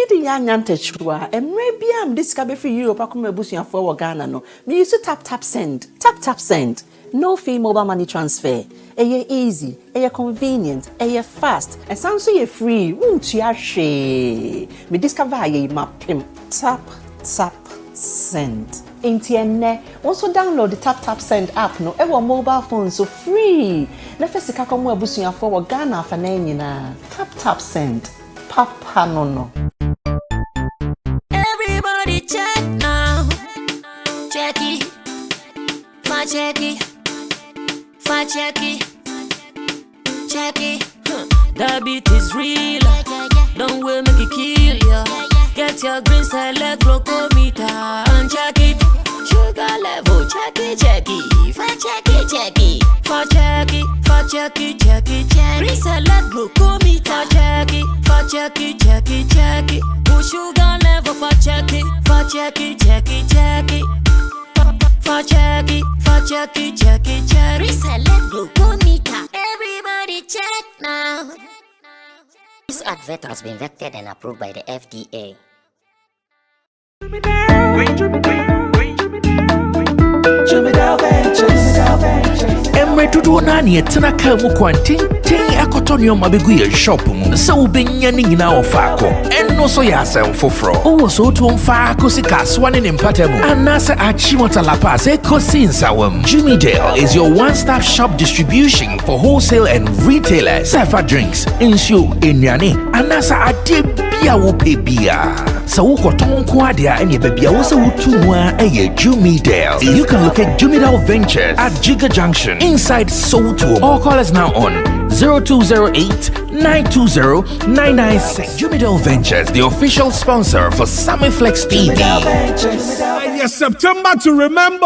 the young antechua, and maybe I'm discovered for Europe. I come a bush for Ghana. No, me used to tap send. No fee mobile money transfer. Easy, convenient, fast, and sounds so free. Won't you share? Me discover ye map him. Tap send. Intienne. Also download the tap send app. No, ever mobile phone so free. Nefesi kakomu ebusuya for Ghana for na. Tap send. Papa no. Everybody check now. Check it. That beat is real. Don't wait, make it kill ya. Get your green select glucometer and check it. Sugar level, check it. Green select glucometer, check it. Push sugar level, check it. Reselect glucometer. Everybody check now. This advert has been vetted and approved by the FDA. Emre tudo nani etena ka mu kwanten akotonyo mabegu ye shop mu se ubenya ni nyina ofako enno so ya asem foforo o so to mfa sika swane ne mpatamu anase achimota la pass ekosi nsawam. Jimmy Dale is your one-stop shop distribution for wholesale and retailers. Safa drinks, insure, enyane, anasa ade bia wo pebia. So ukoton kwadia enye bebia wo se wutu mwa eye Jimmy Dale. You can locate Jimmy Dale Ventures at Giga Junction inside Soto, or call us now on 0208-920-996. Jimmy Dale Ventures, the official sponsor for Sammy Flex TV. Yes, September to remember.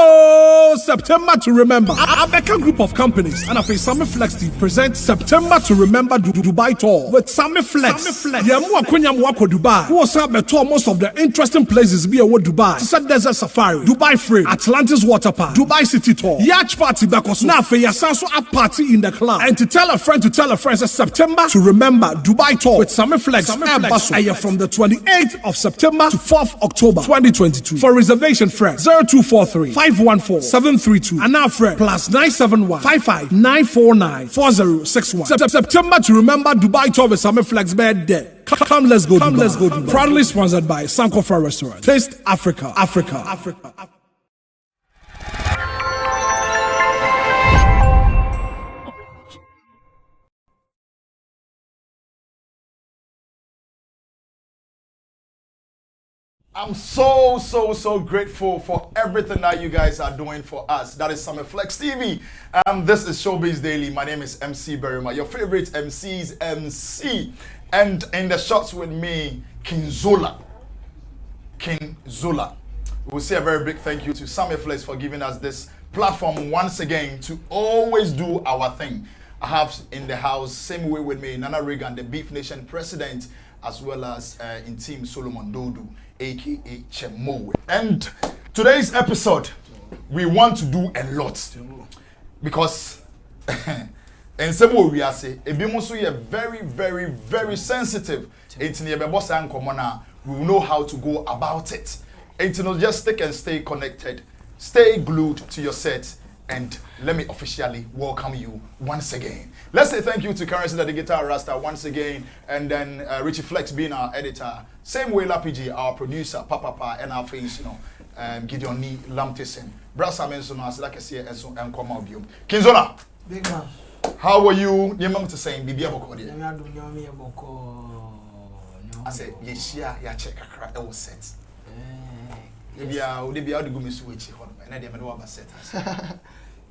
Abeka Group of Companies and Sammy Flex TV presents September to Remember Dubai Tour with Sammy Flex. Dubai. Who was tour most of the interesting places be away Dubai. Set Desert Safari, Dubai Free, Atlantis Water Park, Dubai City Tour, Yacht Party Bekos. Now for Yasanso a party in the club. And to tell a friend says September to Remember Dubai Tour with Sammy Flex from the 28th of September to 4th October 2022. For reservation, friend 0243-514-732 and now friend +971-55-949-4061. September to Remember Dubai Tour with Sammy Flex birthday. Come, let's go Dubai. Proudly sponsored by Sankofa Restaurant. Taste Africa. I'm so grateful for everything that you guys are doing for us. That is Sammy Flex TV. This is Showbiz Daily. My name is MC Berima, your favorite MC's MC. And in the shots with me, King Zola. We'll say a very big thank you to Sammy Flex for giving us this platform once again to always do our thing. I have in the house, same way with me, Nana Reagan, the Beef Nation president, as well as in team Solomon Dodu, aka Chemowe. And today's episode, we want to do a lot because and some way we are say Ebimoso is very sensitive. We will know how to go about it. And just stick and stay connected, stay glued to your set. And let me officially welcome you once again. Let's say thank you to Currency the Guitar Rasta once again, and then Richie Flex being our editor. Same way Lapiji, our producer, Papa, and our face, Gideon Ni Lamtison. Brasa Menson, as like I say, and so and come out. Kinzola, big man. How are you? You remember to say, Bibi Abokodi? I said, yes, yeah, check a crack, it was set. Maybe I would be out to go miss which one, and I didn't know about set.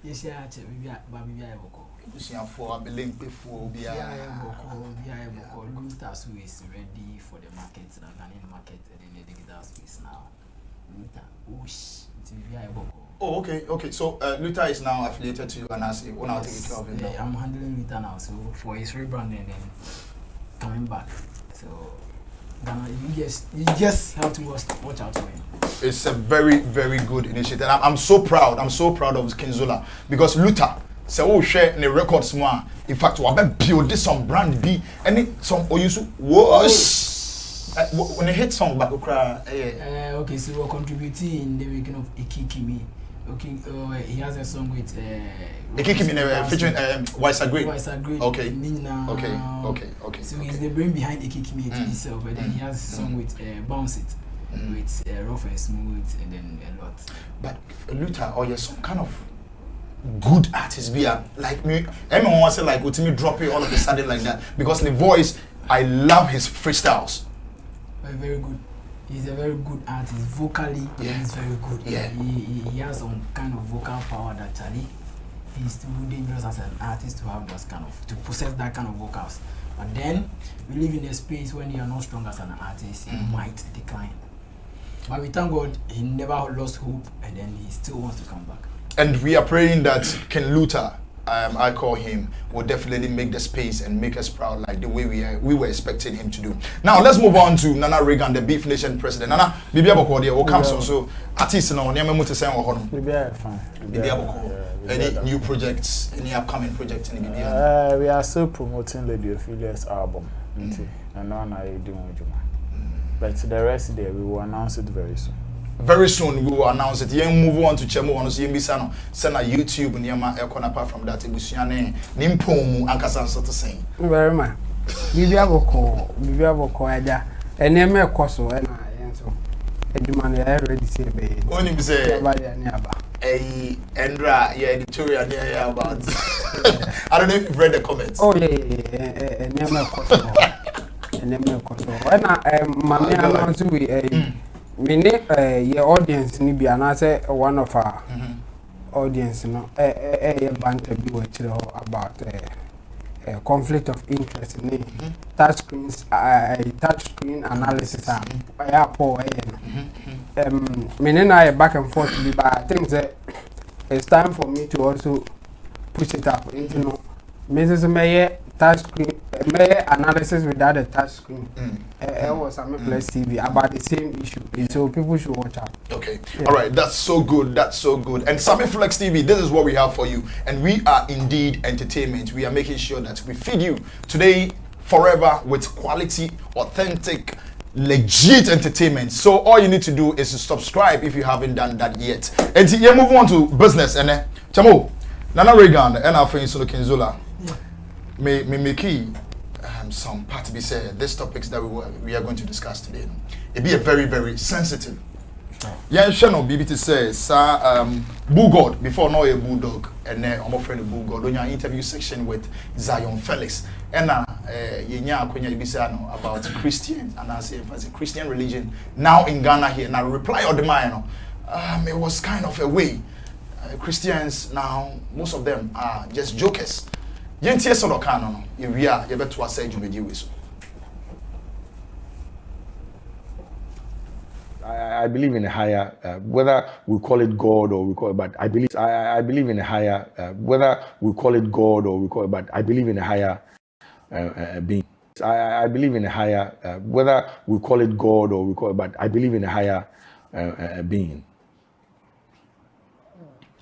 Yes, yeah, Baby Boko. You for a link before Lutas who is ready for the market, the Ghanaian market, and in the digital space now. Luta, whoosh, oh, okay. So Luta is now affiliated to you, and I say, when I'll take it off. Yeah, I'm handling Luta now, so for his rebranding and then coming back. So you just have to watch out for him. It's a very good initiative. I'm so proud. I'm so proud of Kinzola because Luta say oh share the records more. In fact, we have build this some brand B and some Oyusu was When a hit song back, Okay, so we're contributing in the making of Ikikimi. Okay, he has a song with Ikikimi featuring Wise Agree. Okay. Nina. Okay. So he's the brain behind Ikikimi itself, and then he has a song with Bounce It, with Rough and Smooth, and then a lot. But Luther, or you're some kind of good artist, be like me. Everyone wants to like, me drop it all of a sudden like that because the voice. I love his freestyles. Very good. He's a very good artist. Vocally, he's very good. Yeah. He has some kind of vocal power that Charlie. He's too dangerous as an artist to have those kind of, to possess that kind of vocals. But then we live in a space when you are not strong as an artist, you might decline. But we thank God he never lost hope, and then he still wants to come back. And we are praying that Ken Luther, I call him, will definitely make the space and make us proud like the way we were expecting him to do. Now let's move on to Nana Reagan, the Beef Nation president. Nana, Bibi Aboko, will come so artists now. Any new projects, any upcoming projects in Bibi? We are still promoting Lady Ophelia's album, and now I do but the rest there we will announce it very soon. Very soon we will announce it. You move on to Chemo on CNBC, send a YouTube and apart from that, Busiane, Nimpomu, and Kasan so to say. Very much. Bibi Aboko, and then me Koso, and so. Edumane already say be. Only be say. Endra, yeah, editorial near about. I don't know if you've read the comments. Oh yeah, and then me Koso, and then me Koso. And Mami announce we your audience ni be anase one of our audience no banter be about conflict of interest in touch screens touch screen analysis meaning I back and forth but I think that it's time for me to also push it up into Mrs. Mayor touch screen analysis without a touch screen. It was Sammy Plus TV about the same issue, so people should watch out. Okay, all right, that's so good. And Sammy Flex TV, this is what we have for you, and we are indeed entertainment. We are making sure that we feed you today, forever with quality, authentic, legit entertainment. So all you need to do is to subscribe if you haven't done that yet. And yeah, move on to business. And Chamo, Nana Reagan, and our friend Solo Kinzola. May make some part to be said. These topics that we are going to discuss today, it be a very, very sensitive. Yeah, Shano BBT says, Bull God before no a bulldog, and then I'm offering a Bull God on your interview section with Zion Felix. And about Christians and I say as a Christian religion now in Ghana here. Now reply or the man, it was kind of a way. Christians now, most of them are just jokers. I believe in a higher, whether we call it God or we call it, but I believe in a higher, whether we call it God or we call it, but I believe in a higher being. I believe in a higher, whether we call it God or we call it, but I believe in a higher being.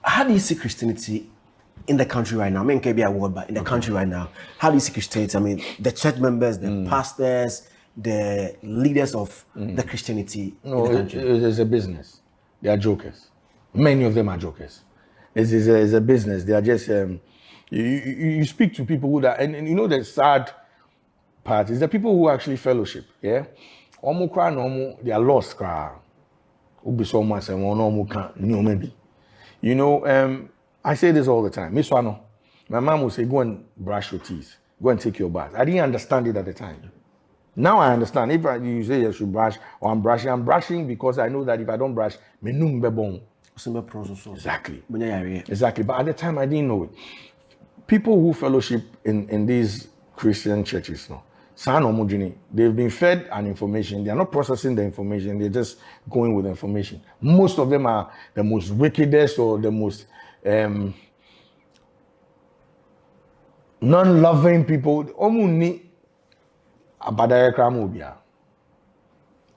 How do you see Christianity in the country right now? I mean, it can be a word, but in the country right now, how do you see Christianity? I mean, the church members, the pastors, the leaders of the Christianity in the country. It's a business. They are jokers. Many of them are jokers. It's a business. They are just, you speak to people who are, and you know the sad part is the people who actually fellowship, yeah? They are lost. You know, I say this all the time. Miss Wano, my mom would say, go and brush your teeth. Go and take your bath. I didn't understand it at the time. Now I understand. If you say you should brush or I'm brushing because I know that if I don't brush, me num be bon. Exactly. Exactly. But at the time I didn't know it. People who fellowship in these Christian churches, they've been fed an information. They are not processing the information. They're just going with the information. Most of them are the most wickedest or the most non-loving people.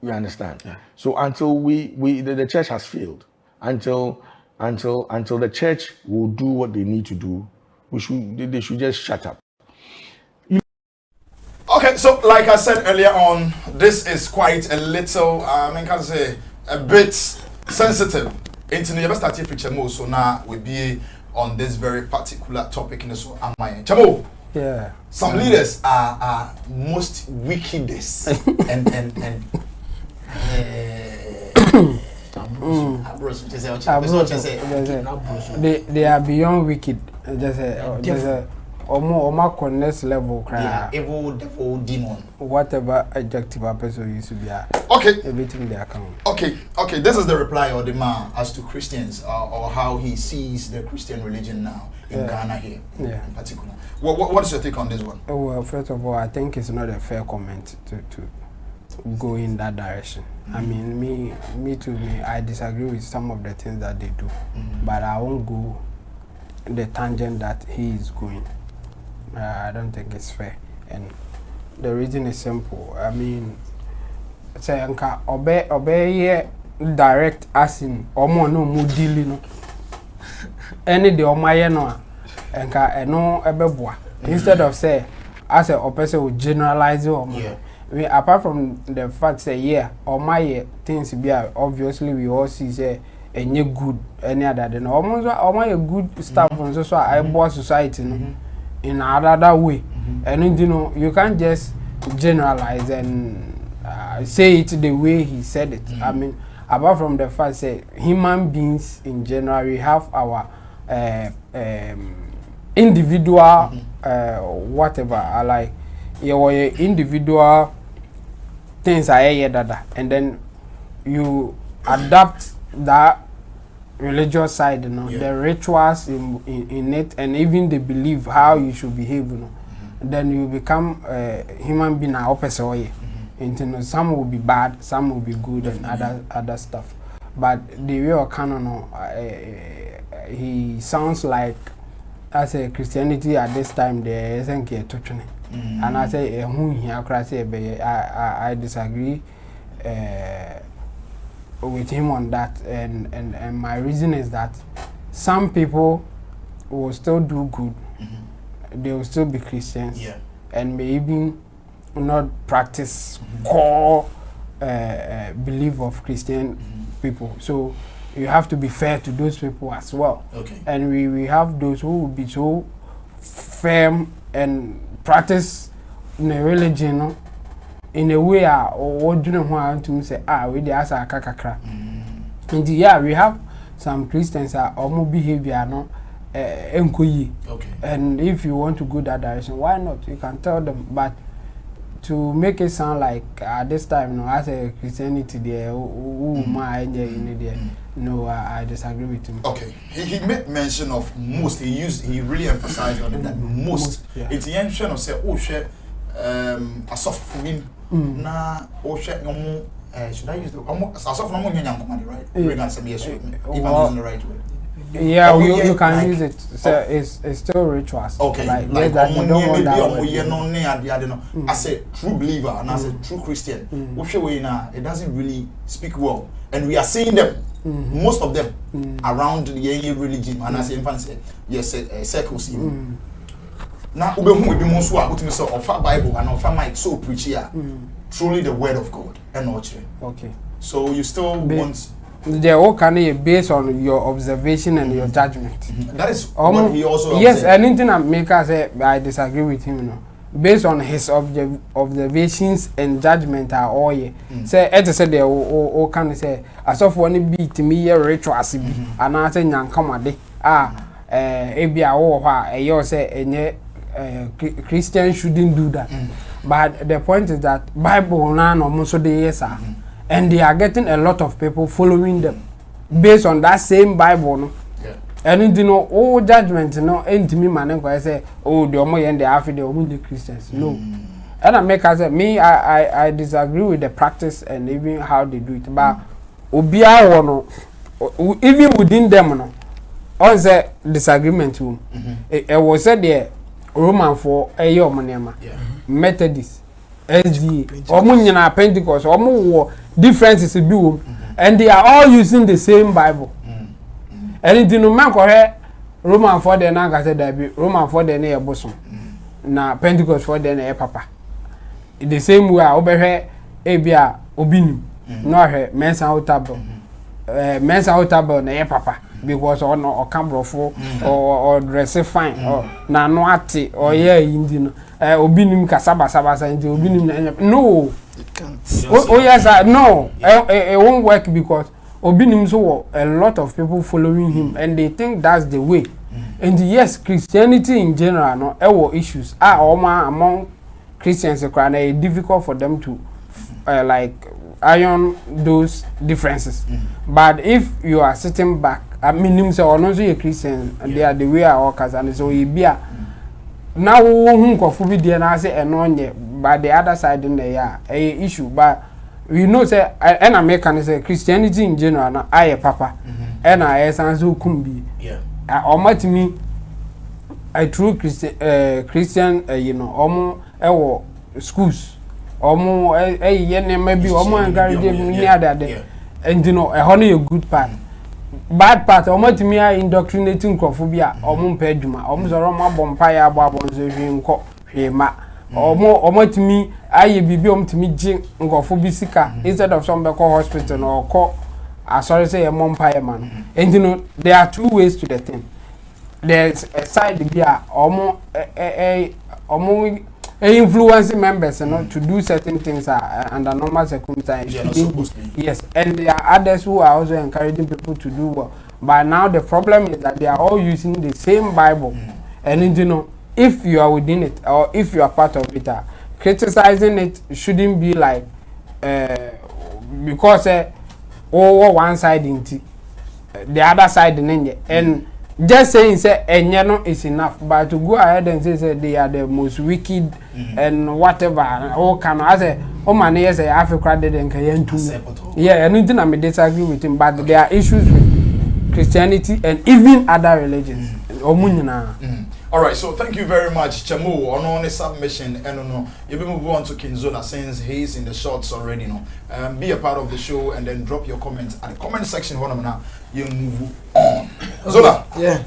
You understand? Yeah. So until the church has failed, until the church will do what they need to do, they should just shut up. Okay, so like I said earlier on, this is quite a little, I can say, a bit sensitive. Into the best active Chamo, so now we be on this very particular topic in the so am I Chamo? Yeah. Some leaders are most wickedest and they are beyond wicked. Just a more next level cry. Evil devil demon. Whatever adjective a person used to be. Okay. Everything they account. Okay. This is the reply of the man as to Christians or how he sees the Christian religion now in Ghana here in particular. What is your take on this one? Well, first of all, I think it's not a fair comment to go in that direction. I mean, me too. I disagree with some of the things that they do, but I won't go the tangent that he is going. I don't think it's fair, and the reason is simple. I mean, say anka obey direct as in omo no mu deal no. Any the omaye no anka eno ebeboa. Instead of say as a person will generalize omo. Yeah. I mean, apart from the fact say omaye things be obviously we all see say any good any other than almost omaye good stuff on so I boy society no. In another way, and you know you can't just generalize and say it the way he said it. I mean, apart from the fact that human beings in general we have our individual whatever like your individual things are and then you adapt that religious side, you know, the rituals in it, and even the belief how you should behave, you know. Then you become a human being opposite way. And you know, some will be bad, some will be good, and other stuff. But the real canon, he sounds like as a Christianity at this time there isn't a touching. And I say I disagree with him on that, and my reason is that some people will still do good, they will still be Christians, and maybe not practice core belief of Christian people. So you have to be fair to those people as well. And we have those who will be so firm and practice in a religion, no? In a way, or do not want to say, we the asa kakakra. And we have some Christians are almost behavior, no, and if you want to go that direction, why not? You can tell them, but to make it sound like at this time, no, as a Christianity there, no, I disagree with him. Okay, he made mention of most. He really emphasized on it that most. It's the mention of say, a soft for na should I use the right? If I'm using the right word. Yeah, you can like, use it. So it's still rituals. Okay, like that you don't want that. As a true believer and as a true Christian, it doesn't really speak well, and we are seeing them. Most of them around the religion, and as infant said, yes, circles. Now, we be most of Bible and of mic so preach here. Truly the word of God and not. Okay. So you still want. They're all kind of based on your observation and your judgment. That is what he also yes, observed. Anything that maker say I disagree with him, you know. Based on his observations and judgment are all ye. Say it said they all kind of say as of one beat me a rituals and I say nyankamade ebia or you say Christian shouldn't do that. But the point is that Bible now almost the yes and they are getting a lot of people following them based on that same Bible, no? And you know, all judgment, you know, ain't me man I say, oh, the Omo and the Afri, the Omo Christians. No. And I make us me, I disagree with the practice and even how they do it. But Obia no, even within them, no, all the disagreement room. It was said there Roman for a year manema, Methodist, SDA, Omunyana Pentecost, Omo differences do, and they are all using the same Bible. And it didn't matter Roman for the Naga said that Roman for the near bosom, na Pentecost for the near papa. the same way obehwe ebia obinim no ahwe mensa outable mensa outable na ye papa because or cambrofo or dress fine or na no ate or yeah indi no obinim kasaba saba indi obinim no it can't. Oh yes no it won't work because obinim so a lot of people following him and they think that's the way. And yes, Christianity in general no ewo issues among Christians it's difficult for them to like iron those differences. But if you are sitting back, I mean, say or not a Christian and they are the way I work as and so you be now who could be and I say and but the other side in the a issue. But we know say and American say Christianity in general no I papa and I sans who could be or much me a true Christian you know omo schools omo maybe omo encourage near that and you know a honey a good part bad part omo to me indoctrinating crophobia omo peduma omo so omo bompire abonzo hwenko hwema omo to me aye bibi omo to me jin nkofo sika instead of some go hospital or call sorry say a bompire man and you know there are two ways to the thing. There's a side here omo influencing members you know to do certain things under normal circumstances. Yes, and there are others who are also encouraging people to do well. But now the problem is that they are all using the same Bible, and you know if you are within it or if you are part of it, criticizing it shouldn't be like because one side into the other side and just saying say enyano is enough, but to go ahead and say they are the most wicked and whatever all kind of say man yes Africa didn't yeah, anything I may disagree with him, but there are issues with Christianity and even other religions. All right, so thank you very much, Chamu, on the submission. And no, you will move on to Kinzola since he's in the shots already. No, be a part of the show and then drop your comments at the comment section. You move on. Zola, yeah.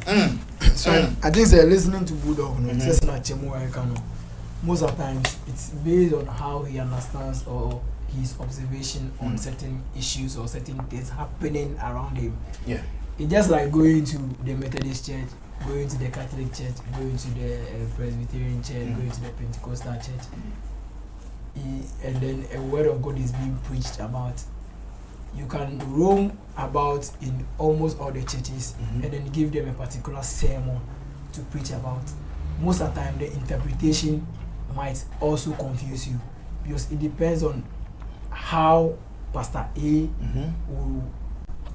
So I think they're listening to Bulldog. No, it's just not Chamu. Most of the times, it's based on how he understands or his observation on certain issues or certain things happening around him. Yeah, it's just like going to the Methodist church, going to the Catholic church, going to the Presbyterian church, going to the Pentecostal church, and then a word of God is being preached about. You can roam about in almost all the churches and then give them a particular sermon to preach about. Most of the time, the interpretation might also confuse you because it depends on how Pastor A will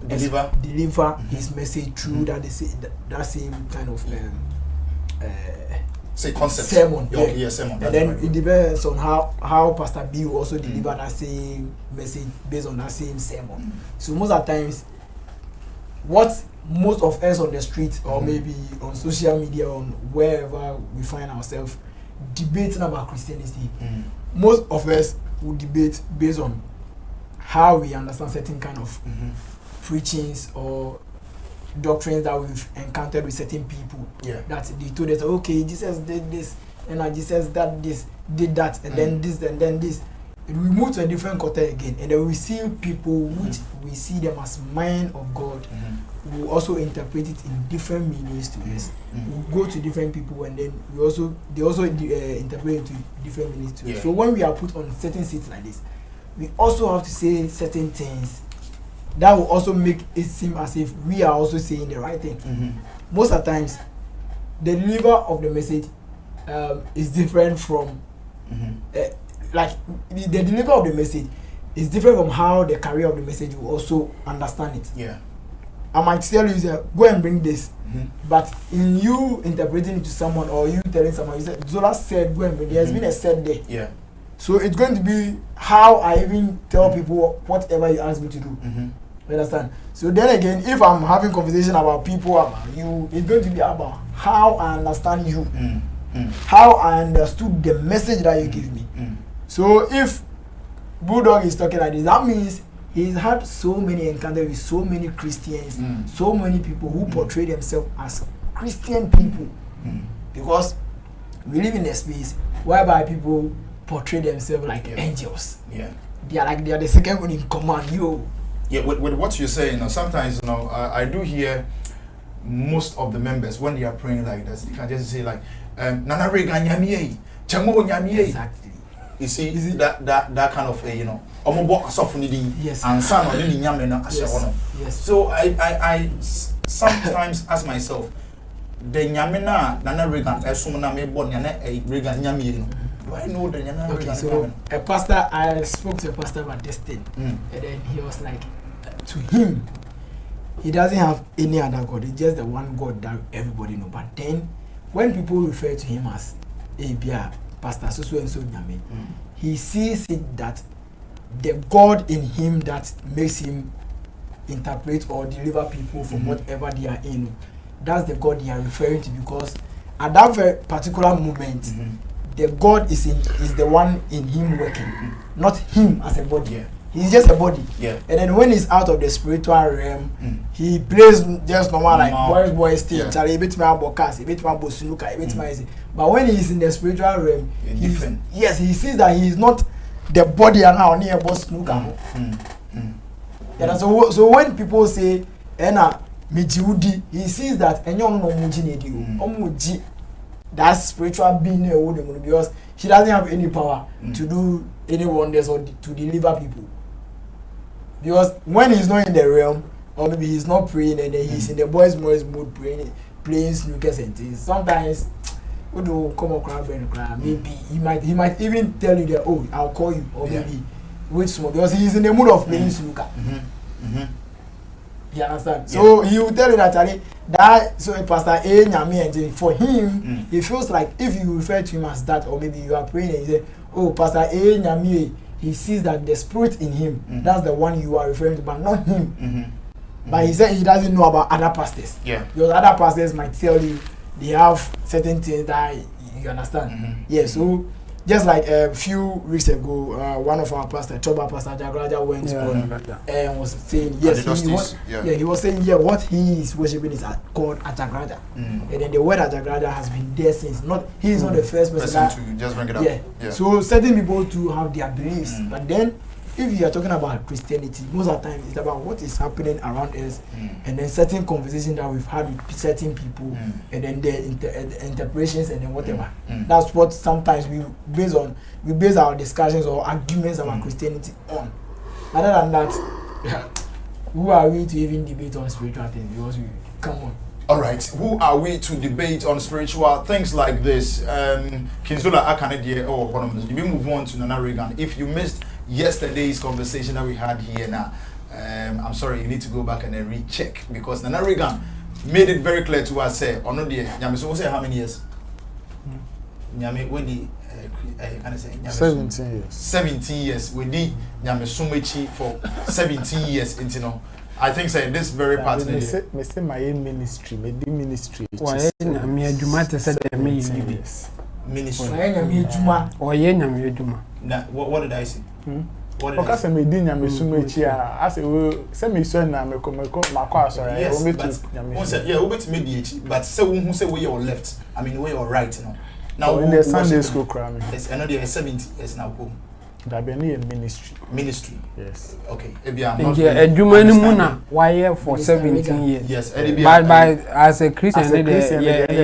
deliver his message through that same kind of say concept sermon. Sermon. And then it depends on how Pastor B will also deliver that same message based on that same sermon. So most of the times, what most of us on the street or maybe on social media or wherever we find ourselves debating about Christianity, most of us will debate based on how we understand certain kind of preachings or doctrines that we've encountered with certain people. That they told us, okay, Jesus did this, and Jesus did that, and then this, and then this. We move to a different quarter again, and then we see people which we see them as men of God. We also interpret it in different meanings to us. We go to different people, and then they also interpret it to different meanings to us. So when we are put on certain seats like this, we also have to say certain things that will also make it seem as if we are also saying the right thing. Most of the times, the deliver of the message is different from like the deliver of the message is different from how the carrier of the message will also understand it. I might tell you, go and bring this, but in you interpreting it to someone or you telling someone, you said Zola said go and bring. There has been a said there. So it's going to be how I even tell people whatever you ask me to do. You understand? So then again, if I'm having conversation about people, about you, it's going to be about how I understand you, how I understood the message that you give me. So if Bulldog is talking like this, that means he's had so many encounters with so many Christians, so many people who portray themselves as Christian people. Because we live in a space whereby people portray themselves like angels. Yeah. They are the second one in command. Yeah, with what you're saying, sometimes I do hear most of the members when they are praying like this, they can just say like Nana Regan Yamiye, Chamo Yamiye. Exactly. You see that kind of yes, and son or yes. So I sometimes ask myself, the Yamina Nana Regan Esumana me born Yana Regan Yamiye. Do I know the Yana Regan? Okay, so a pastor, I spoke to a pastor about this thing, and then he was like, to him, he doesn't have any other God. It's just the one God that everybody know. But then, when people refer to him as Abia, Pastor so and so Nyame, he sees it that the God in him that makes him interpret or deliver people from whatever they are in, that's the God they are referring to, because at that very particular moment, the God is the one in him working, not him as a body. Yeah. He's just a body. Yeah. And then when he's out of the spiritual realm, he plays just normal like boys still. Charlie, bit my bokas, bit my bosunuka, bit my. But when he's in the spiritual realm, he's different. Yes, he sees that he is not the body and how near bosunuka. Yeah. So when people say, "Ena mijiudi," he sees that enyo no mujinedi, omuji. That spiritual being because she doesn't have any power to do any wonders or to deliver people. Because when he's not in the realm, or maybe he's not praying and then he's in the boys' mood playing snookers and things, sometimes we do come across maybe he might even tell you that, oh, I'll call you, or maybe wait small, because he's in the mood of playing snooker. You understand? Yeah. So he will tell you that so Pastor A Nyame and for him, he feels like if you refer to him as that, or maybe you are praying and you say, oh, Pastor A Nyame, he sees that the spirit in him, that's the one you are referring to, but not him. But he said he doesn't know about other pastors. Yeah. Because other pastors might tell you they have certain things that you understand. Yeah, so just like a few weeks ago, one of our pastors, Choba Pastor Jagraja, went on and was saying, yes, he was saying, what he is worshiping is called Ajagraja. And then the word Ajagraja has been there since. He is not the first person to just bring it up. Yeah. So certain people too have their beliefs, but then if you are talking about Christianity, most of the time it's about what is happening around us, and then certain conversations that we've had with certain people, and then their interpretations, and then whatever. That's what sometimes we base our discussions or arguments about Christianity on. Other than that, who are we to even debate on spiritual things? Because come on. All right, who are we to debate on spiritual things like this? Kinzola Akanedie or we move on to Nana Regan. If you missed yesterday's conversation that we had here now, I'm sorry, you need to go back and then recheck, because Nana Regan made it very clear to us. Say, or no, dear, Nyame, so say how many years? Nyame, when the can I say 17 years. 17 years. We did Nyame Sumechi for 17 years. I think say this very part. Me say my ministry, me do ministry. Why me adwuma te say dem me yibi. Ministry. Why nyame adwuma? Oye nyame adwuma. What did I say? What did I say? Me di nyame sumechi a say me so na me ko makwa asori. Yes, but yeah, we bet me di but say who say where you left. I mean where you right now. Now in the Sunday school cram. Yes, another 70 years now go. That be a ministry. Ministry. Yes. Okay. Edwuma ni mu na why for 17 years. Yes. But as a Christian, okay.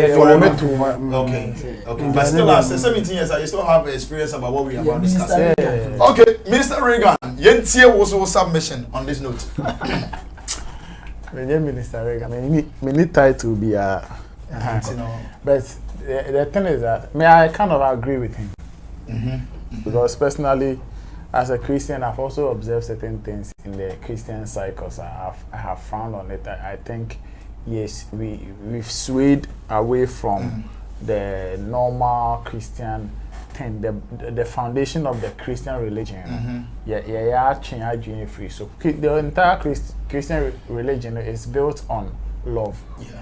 But still, after 17 years, I still have experience about what we are about discussing. Okay, Minister Regan, yentie was also submission on this note. Minister Regan, me need title be but the thing is that I kind of agree with him. Because personally, as a Christian, I've also observed certain things in the Christian cycles. I have found on it. I think, yes, we've swayed away from the normal Christian thing, the foundation of the Christian religion. Free. So the entire Christian religion is built on love. Yeah.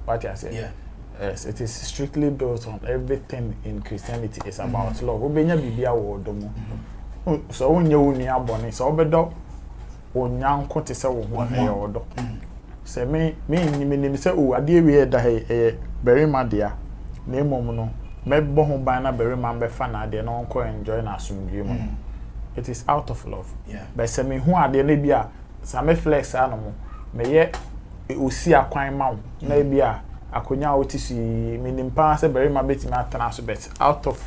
What I say? Yeah. Yes, it is strictly built on everything in Christianity is about love. Obenya bibia wo domo. So wonye woni abone, so obedo onyanko te se wo ho e odo. Se me nim se o ade wi da he berima dia. Na emom no Maybe home by na very man be fan ade na onko enjoy na asumdwe mu. It is out of love. Yeah. But say me hu ade na bia Sammy flex anomo me ye osi akwan ma wo na bia akonya otisi minimpa say very man beti na tana so bet out of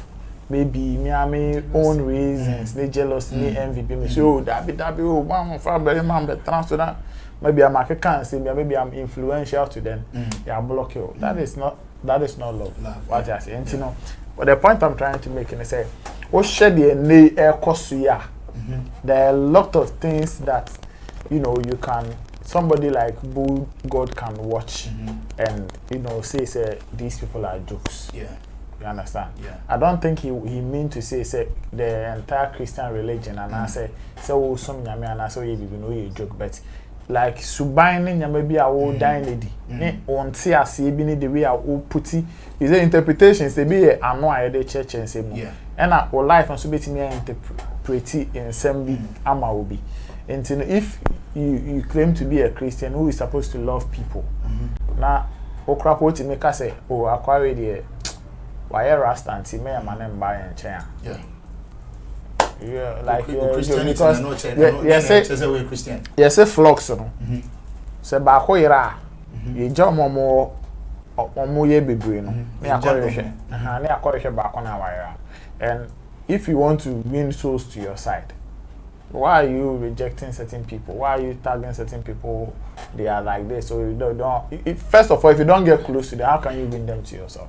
maybe me own reasons, ni jealousy, ni envy be me so that be oh man for very man be tana so that maybe I'm a can say maybe I'm influential to them. Yeah, block you. That is not love. What I say, and you know. But the point I'm trying to make is say, what shed the air cost ya? There are a lot of things that you know you can. Somebody like who God can watch and you know say these people are jokes. Yeah. You understand? Yeah. I don't think he mean to say the entire Christian religion and I say oh some nyame and I say you know you joke, but like subain nyame bi a wo dan lady ne onti ase bi ne the way a wo puti is the interpretations they be ano a the church and say mo and our life and so betimi interpret in some bi ama obi. And if you claim to be a Christian who is supposed to love people na okra po ti make say oh akware the why rasta anti me man mba en chen. Yeah, like because yes, a flux no. Se ba ko yira ye jam omo ye bebre no. Me akoreshe. Ne akoreshe ba ko na wire. And if you want to win souls to your side, why are you rejecting certain people? Why are you tagging certain people? They are like this. So you don't first of all, if you don't get close to them, how can you win them to yourself,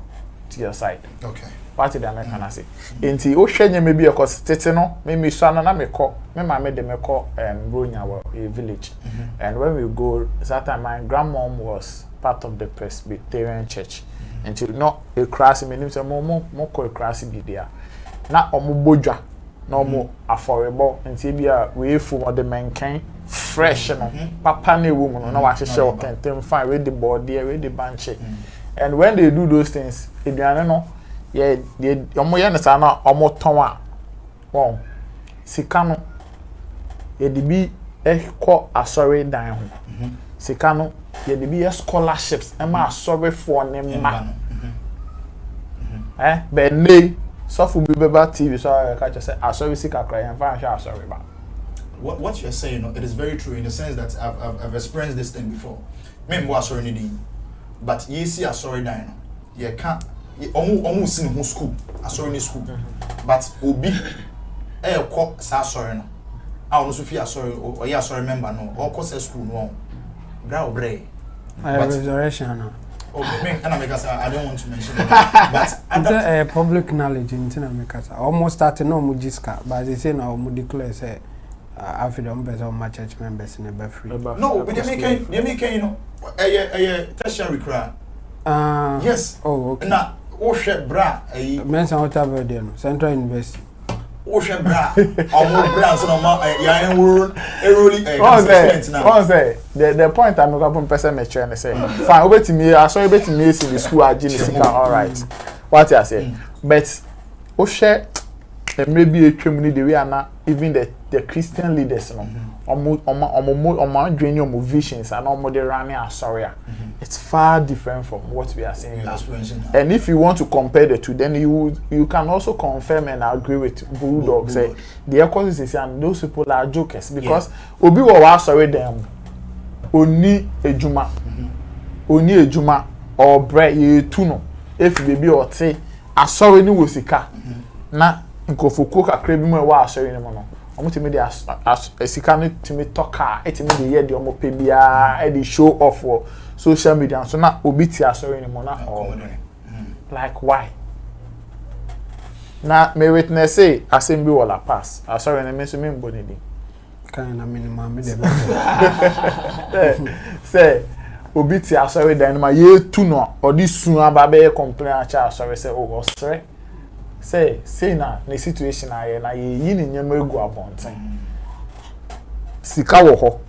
to your side? Okay. What did I can say? Inti o hwenye maybe because tete no me so na me call me ma me de me call Bronya a village. And when we go that time my grandmom was part of the Presbyterian church. Until no a class me nim say mo call class bi dia. Na omo bodwa na omo affordable nti bia we fu mo de menkan fresh no papa na ewu mu no na wa hye o kentem fine we the board there we the bench. And when they do those things eduane no yeah, omo ye nsa na omo ton a won sika no ye de bi ekọ asori dan ho sika no ye de bi scholarships e ma asori for ne ma be ne so fu bi beba TV so I catch say asori sika kra yan fa sha asori ba. What you're saying, it is very true in the sense that I've experienced this thing before. Me mo asori ni din, but ye see asori dan no ye can't almost in school, sorry school, but obi call sorry no. I also feel sorry or yeah sorry member no or course school no. Brow bray. Resurrection no. Oh, I don't want to mention it, but it's public knowledge in Tinamikasa. Almost started no mujiska, but they say now mu declare say after the members of my church members in a free. No, but they make you know tertiary cry. Yes. Oh, okay. Now, Oshe bra, mention whatever there no Central University. Oshe bra, our bra, so no ya the point I'm going to make and say, fine, over to me, I saw you bet me in the school at Genesis. All right, what I say, but Oshe, maybe a community the way na even the Christian leaders no omo visions and omo the running sorry. It's far different from what we are saying now. And if you want to compare the two, then you can also confirm and agree with Bulldog say the ecosystem and those people are jokers because obi wa sorry them oni ejuma or bread ye tuno if baby or say asori ni wosika na nkofoko kakra bi mu wa asori ni mo no omo timi de asika no timi toka etimi de ye de omo pe bia e de show off for social media so na obi ti asori ni mo na like why na me witness say assembly wala pass asori ni me so me mboni di kan na minimum me de say obi ti asori dan ma ye tu no odi sun aba be complain acha asori say oh osre say na the situation aye na ye yi ni nyema egu abonten sika wo ho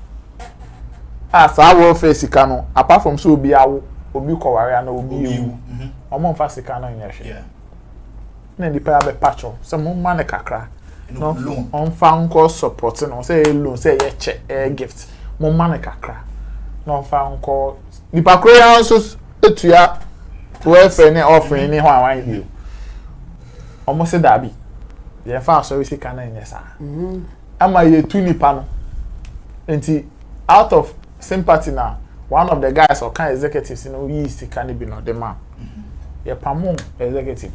sa wo fe sika no apart from so obi awo obi koware na obi ewu omo mfa sika no nyehwe na di pa be patcho so mo ma ne kakra no on fa nko support no say loan say ye che gift mo ma ne kakra no fa di pa kro ya so etua we fe ne offering ni ho awan bi almost say that be. The fast so we see can yes sir. Am I a tuni panel? And out of sympathy now, one of the guys or kind executives, you know, he can be not the man. Yeah, Pamon executive.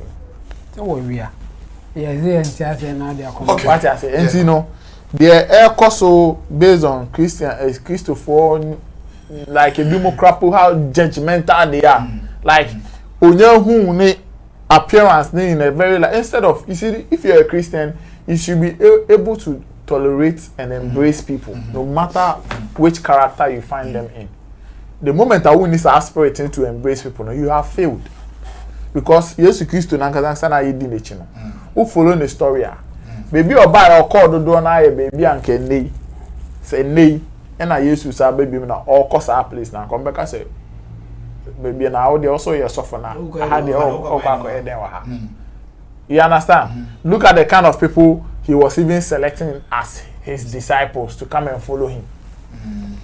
So we are. Yes, now they are coming. What I say, and you know, the air coso based on Christopher, like a democrat, how judgmental they are. Like, who need appearance in a very like instead of you see, if you're a Christian, you should be able to tolerate and embrace people, no matter which character you find them in. The moment that one is aspirating to embrace people, you have failed. Because Jesus Christ nankasa sana yedi nechi no. Who follow the story baby oba or call do na baby anke nei. Say nei na Jesus sa baby na all cause our place na come back say baby na how they also your suffer na. How they all you understand? Look at the kind of people he was even selecting as his disciples to come and follow him.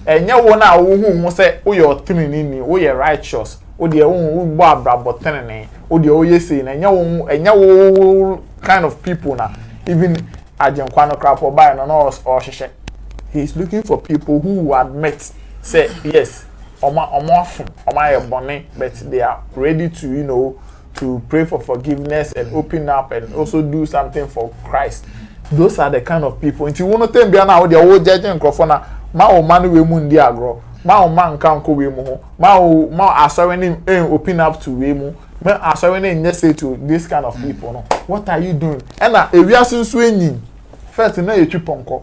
And you wanna who say, oh, you're thinning, oh, you're righteous, oh, the own botany, oh, the oyesi, and you kind of people now, even Ajahn Kwano crap or buying on us or shisha. He's looking for people who admit, say, yes, or my bonnet, but they are ready to, you know, to pray for forgiveness and open up and also do something for Christ. Those are the kind of people. And you want to tell me now, the old judge and crofona, ma o man we mun dia agro, ma o man kan ko we mu, ma assurance open up to we mu, ma assurance just say to this kind of people. No, what are you doing? And na e wiase nso enyin. First na ye twi ponko,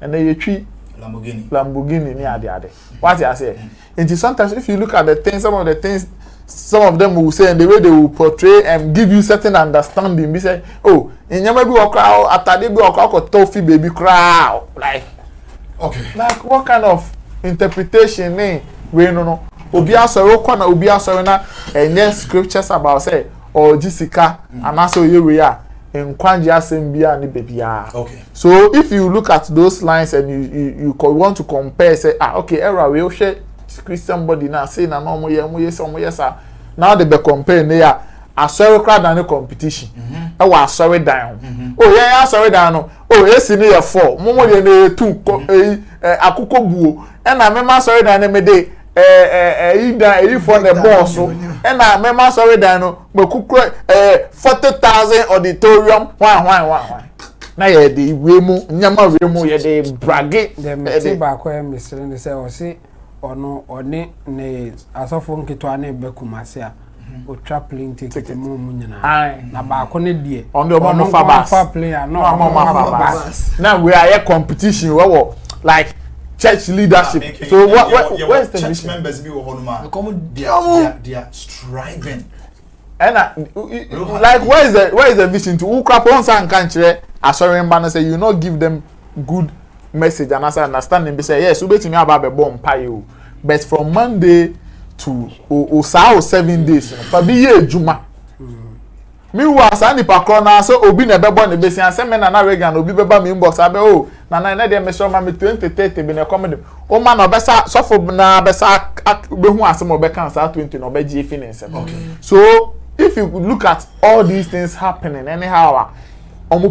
and then ye twi Lamborghini ni ade. What I say? And sometimes if you look at the things, some of them will say, and the way they will portray and give you certain understanding, be say, oh, in your maybe walk out after they go out toffee baby crowd, like, okay, like what kind of interpretation? We no. Obia sorrow kwana obia sorrow na and then scriptures about say or Jessica and also here we are in Kwanja Sembia ni baby. Okay. So if you look at those lines and you want to compare, say okay, era we share Christian body now say na no mo yes now they be compare there a sorry crowd and competition e wa sorry down oh yeah sorry down no oh yes ni your 4 mo ye na 2 akoko buo e na me ma sorry down me dey you for the boss and na me ma sorry down no me kukro 40,000 auditorium why na ye dey we mu nyama we mu ye dey brage dem ba kwa misiri say o say ono one ne asofo nketo na be kumase a o traveling ticket mo nyina na ba ko ne die on the mo fa player no now we are a competition we like church leadership so where's the church members be honuma they are striving and like where is the vision to who crap on san kanchire assuring banner say you not give them good message and as I understand be say yes we betimi aba be bomb pie o but from Monday to 7 days for be ye ejuma me was ani pakro na so obi na be born be say me na regan obi be ba me inbox abe o na dey me show ma me 2030 be na come o ma na be sa so for na be sa be hu asem obe kan sa 20 no be ji finance okay so if you look at all these things happening anyhow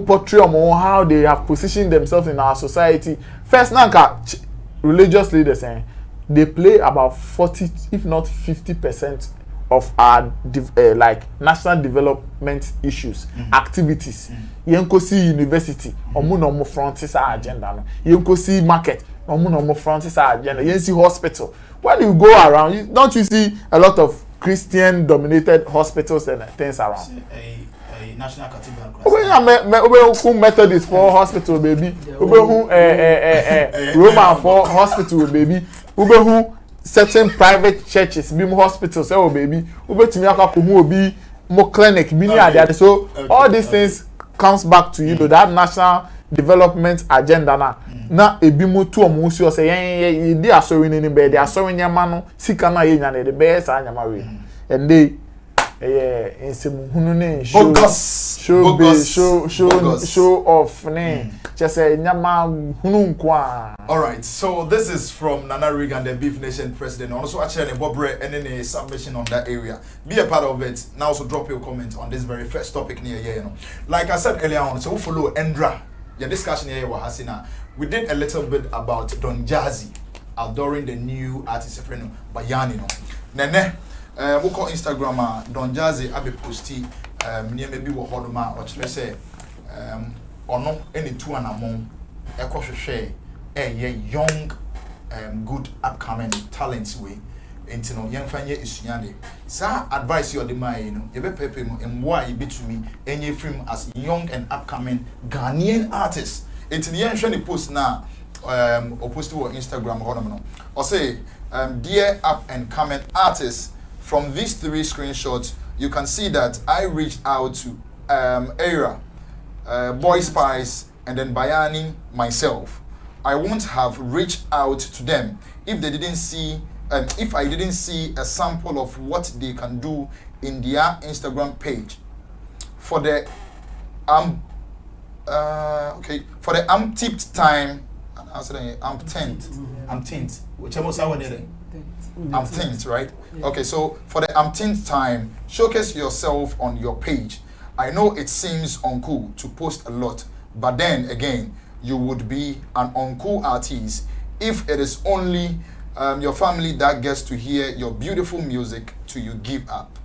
portray how they have positioned themselves in our society. First, nanka religious leaders they play about 40, if not 50% of our like national development issues, activities. Yenko see university, no front is our agenda. Yenko see market, no front is our agenda. Yenko see hospital. When you go around, don't you see a lot of Christian-dominated hospitals and things around? National Cathedral. Who Methodist for hospital baby. Who Roman for hospital baby. Who certain private churches be hospitals oh baby. Who betimi akwa who be more clinic be near there. So all these things comes back to you to that national development agenda na. Na ebi mo tu omo si o say they are showing in bed they are showing nyama no sika na ye nya the best anyama we. And they in some bogus show base, show off. Just say nyama hununkwa. All right, so this is from Nana Regan, the Beef Nation president. Also, actually, Bobre and then a submission on that area. Be a part of it. Now, also drop your comment on this very first topic near here. You know, like I said earlier on, so we follow Endra. The discussion here was Hasina. We did a little bit about Don Jazzy adoring the new artist friend Bayani. No, Nene, we call Instagram Don Jazzy. I be posting near maybe we hold ma or say or no any two and among a cautious share a young good upcoming talents way. Into no young fan is yandi. Sa advice you the my you know, you be pepe and why you be to me any film as young and upcoming Ghanaian artists. Into the young post now or post to Instagram or say dear up and coming artists, from these 3 screenshots you can see that I reached out to Era, Boy Spice and then Bayani myself. I won't have reached out to them if they didn't see if I didn't see a sample of what they can do in their Instagram page. For the for the umpteenth time, umpteenth, whichever sound it is. Umpteenth, right? Yeah. Okay, so for the umpteenth time, showcase yourself on your page. I know it seems uncool to post a lot, but then again, you would be an uncool artist if it is only your family that gets to hear your beautiful music till you give up.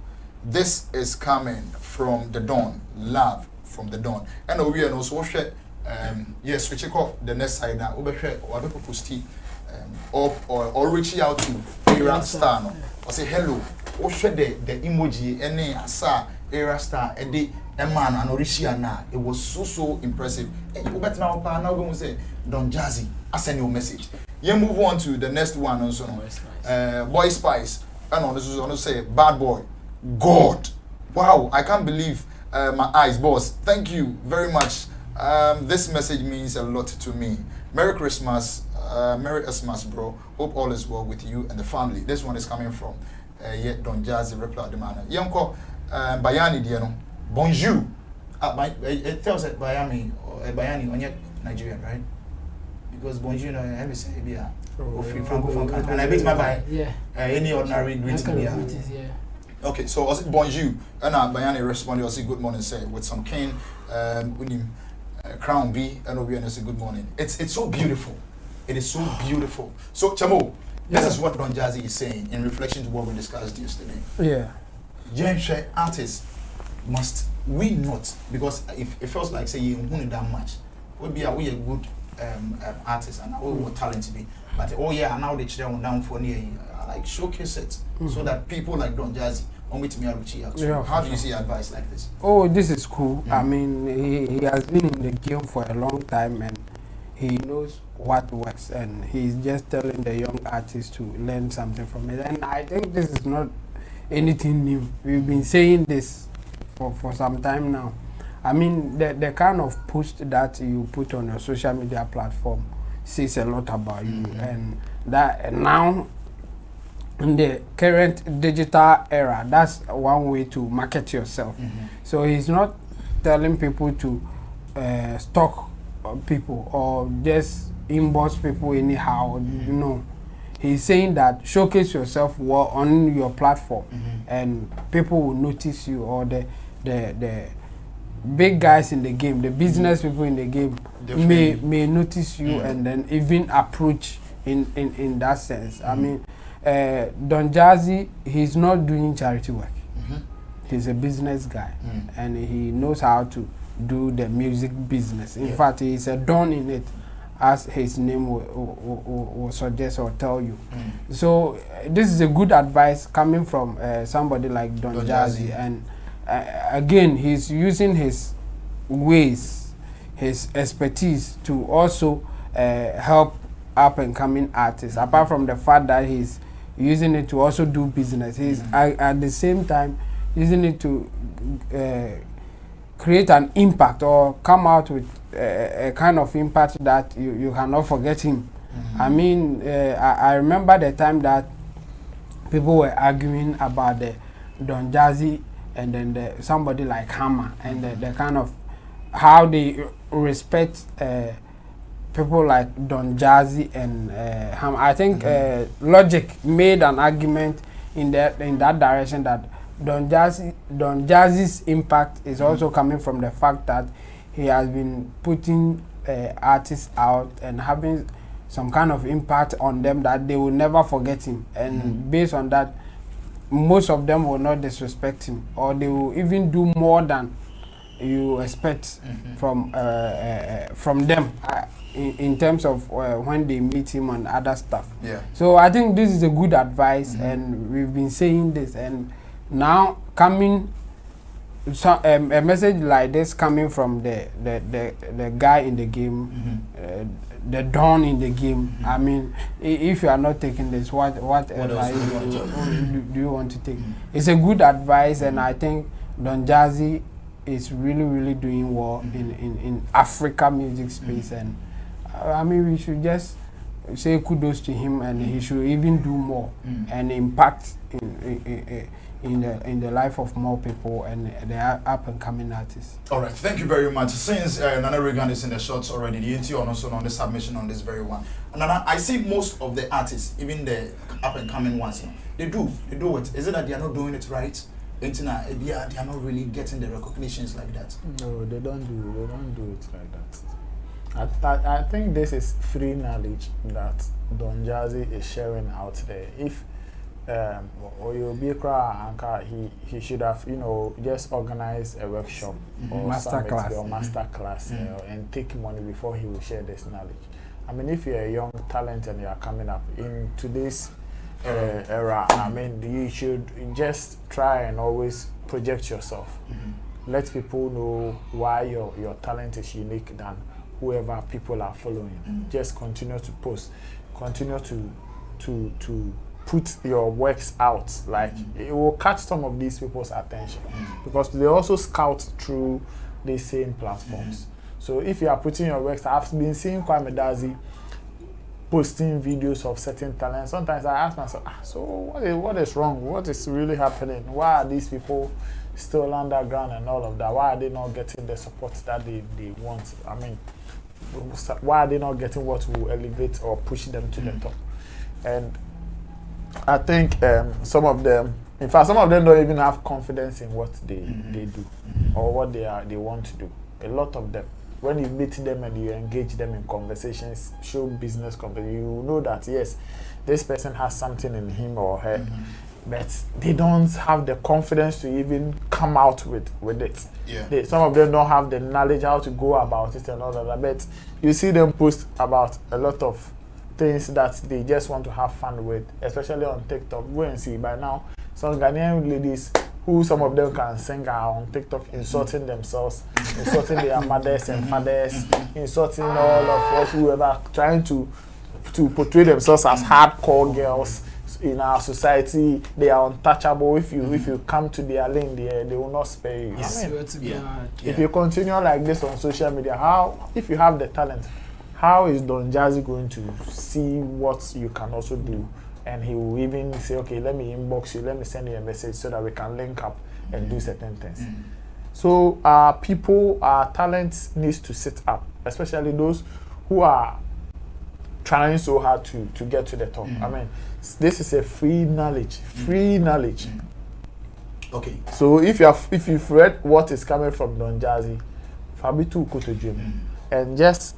This is coming from the Dawn. Love from the Dawn. And we are also yes, switch off the next side now. Or post or reaching out to Era Star no. Or say hello. Or share the emoji any asa Era Star edi man and Orishia. It was so impressive. Hey, you better now going to say Don Jazzy. I send you a message. You move on to the next one also. Boy Spice. And on this is on to say bad boy. God. Wow, I can't believe my eyes, boss. Thank you very much. This message means a lot to me. Merry Christmas. Merry Christmas, bro. Hope all is well with you and the family. This one is coming from yet Don Jazzy reply the man. Yanko Bayani Diano. Bonjour. It tells it Bayani or Bayani on yet Nigerian, right? Because bonjour, I will say, yeah, francophone, and I bet my buy any ordinary greeting. Yeah. Okay, so was it bonjour? And Bayani responded, was it good morning, say with some cane, crown B, and we say good morning. It's so beautiful. It is so beautiful. So Chamo, this is what Don Jazzy is saying in reflection to what we discussed yesterday. Yeah. Young artists must we not, because if it feels like say you don't that much, we a good artists and what talent to be, but now they children down for near like showcase it so that people like Don Jazzy on with me are how do you see advice like this? Oh, this is cool. I mean, he has been in the game for a long time and he knows what works, and he's just telling the young artists to learn something from it. And I think this is not anything new. We've been saying this for some time now. I mean, the kind of post that you put on your social media platform says a lot about you, and that now in the current digital era, that's one way to market yourself. So he's not telling people to stalk people or just inbox people anyhow. You know, he's saying that showcase yourself well on your platform, and people will notice you, or the big guys in the game, the business people in the game may notice you and then even approach in that sense. I mean, Don Jazzy, he's not doing charity work. He's a business guy, and he knows how to do the music business. In fact, he's a don in it, as his name will suggest or tell you. So this is a good advice coming from somebody like Don Jazzy, and again, he's using his ways, his expertise to also help up and coming artists. Apart from the fact that he's using it to also do business, he's at the same time using it to create an impact or come out with a kind of impact that you cannot forget him. I mean, I remember the time that people were arguing about the Don Jazzy and then somebody like Hammer, and the kind of how they respect people like Don Jazzy and Hammer. I think Logic made an argument in that direction that Don Jazzy's impact is also coming from the fact that he has been putting artists out and having some kind of impact on them that they will never forget him, and based on that, most of them will not disrespect him, or they will even do more than you expect from them in terms of when they meet him and other stuff. Yeah. So I think this is a good advice, and we've been saying this, and now coming a message like this coming from the guy in the game, the dawn in the game. I mean, if you are not taking this, what advice do you want to take? It's a good advice, and I think Don Jazzy is really doing well in Africa music space, and I mean, we should just say kudos to him, and he should even do more and impact in the life of more people and the up and coming artists. All right, thank you very much. Since Nana Regan is in the shots already, the NT also on the submission on this very one. And I see most of the artists, even the up and coming ones, they do it. Is it that they are not doing it right? They are not really getting the recognitions like that. No, they don't do it like that. I think this is free knowledge that Don Jazzy is sharing out there. If Oyerepa, he should have, just organized a workshop or master class and take money before he will share this knowledge. I mean, if you're a young talent and you are coming up in today's era, I mean, you should just try and always project yourself. Let people know why your talent is unique than whoever people are following. Just continue to post, continue to put your works out. Like, it will catch some of these people's attention because they also scout through these same platforms. So if you are putting your works, I've been seeing Kwame Dazi posting videos of certain talents. Sometimes I ask myself, so what is wrong? What is really happening? Why are these people still underground and all of that? Why are they not getting the support that they want? I mean, why are they not getting what will elevate or push them to the top? And I think some of them, in fact, some of them don't even have confidence in what they do or what they want to do. A lot of them, when you meet them and you engage them in conversations, show business conversation, you know that yes, this person has something in him or her, but they don't have the confidence to even come out with it. Yeah. Some of them don't have the knowledge how to go about it and all of that. But you see them post about a lot of things that they just want to have fun with, especially on TikTok. Go and see by now some Ghanaian ladies who some of them can sing are on TikTok insulting themselves, insulting their mothers and fathers, insulting all of us whoever, trying to portray themselves as hardcore girls in our society. They are untouchable. If you come to their lane, they will not spare you. Yes. I mean, if you continue like this on social media, if you have the talent, how is Don Jazzy going to see what you can also do? And he will even say, okay, let me inbox you, let me send you a message so that we can link up and do certain things. So our talent needs to sit up, especially those who are trying so hard to get to the top. I mean, this is a free knowledge. Okay. So if you've read what is coming from Don Jazzy, Fabitu Kotodrim, and just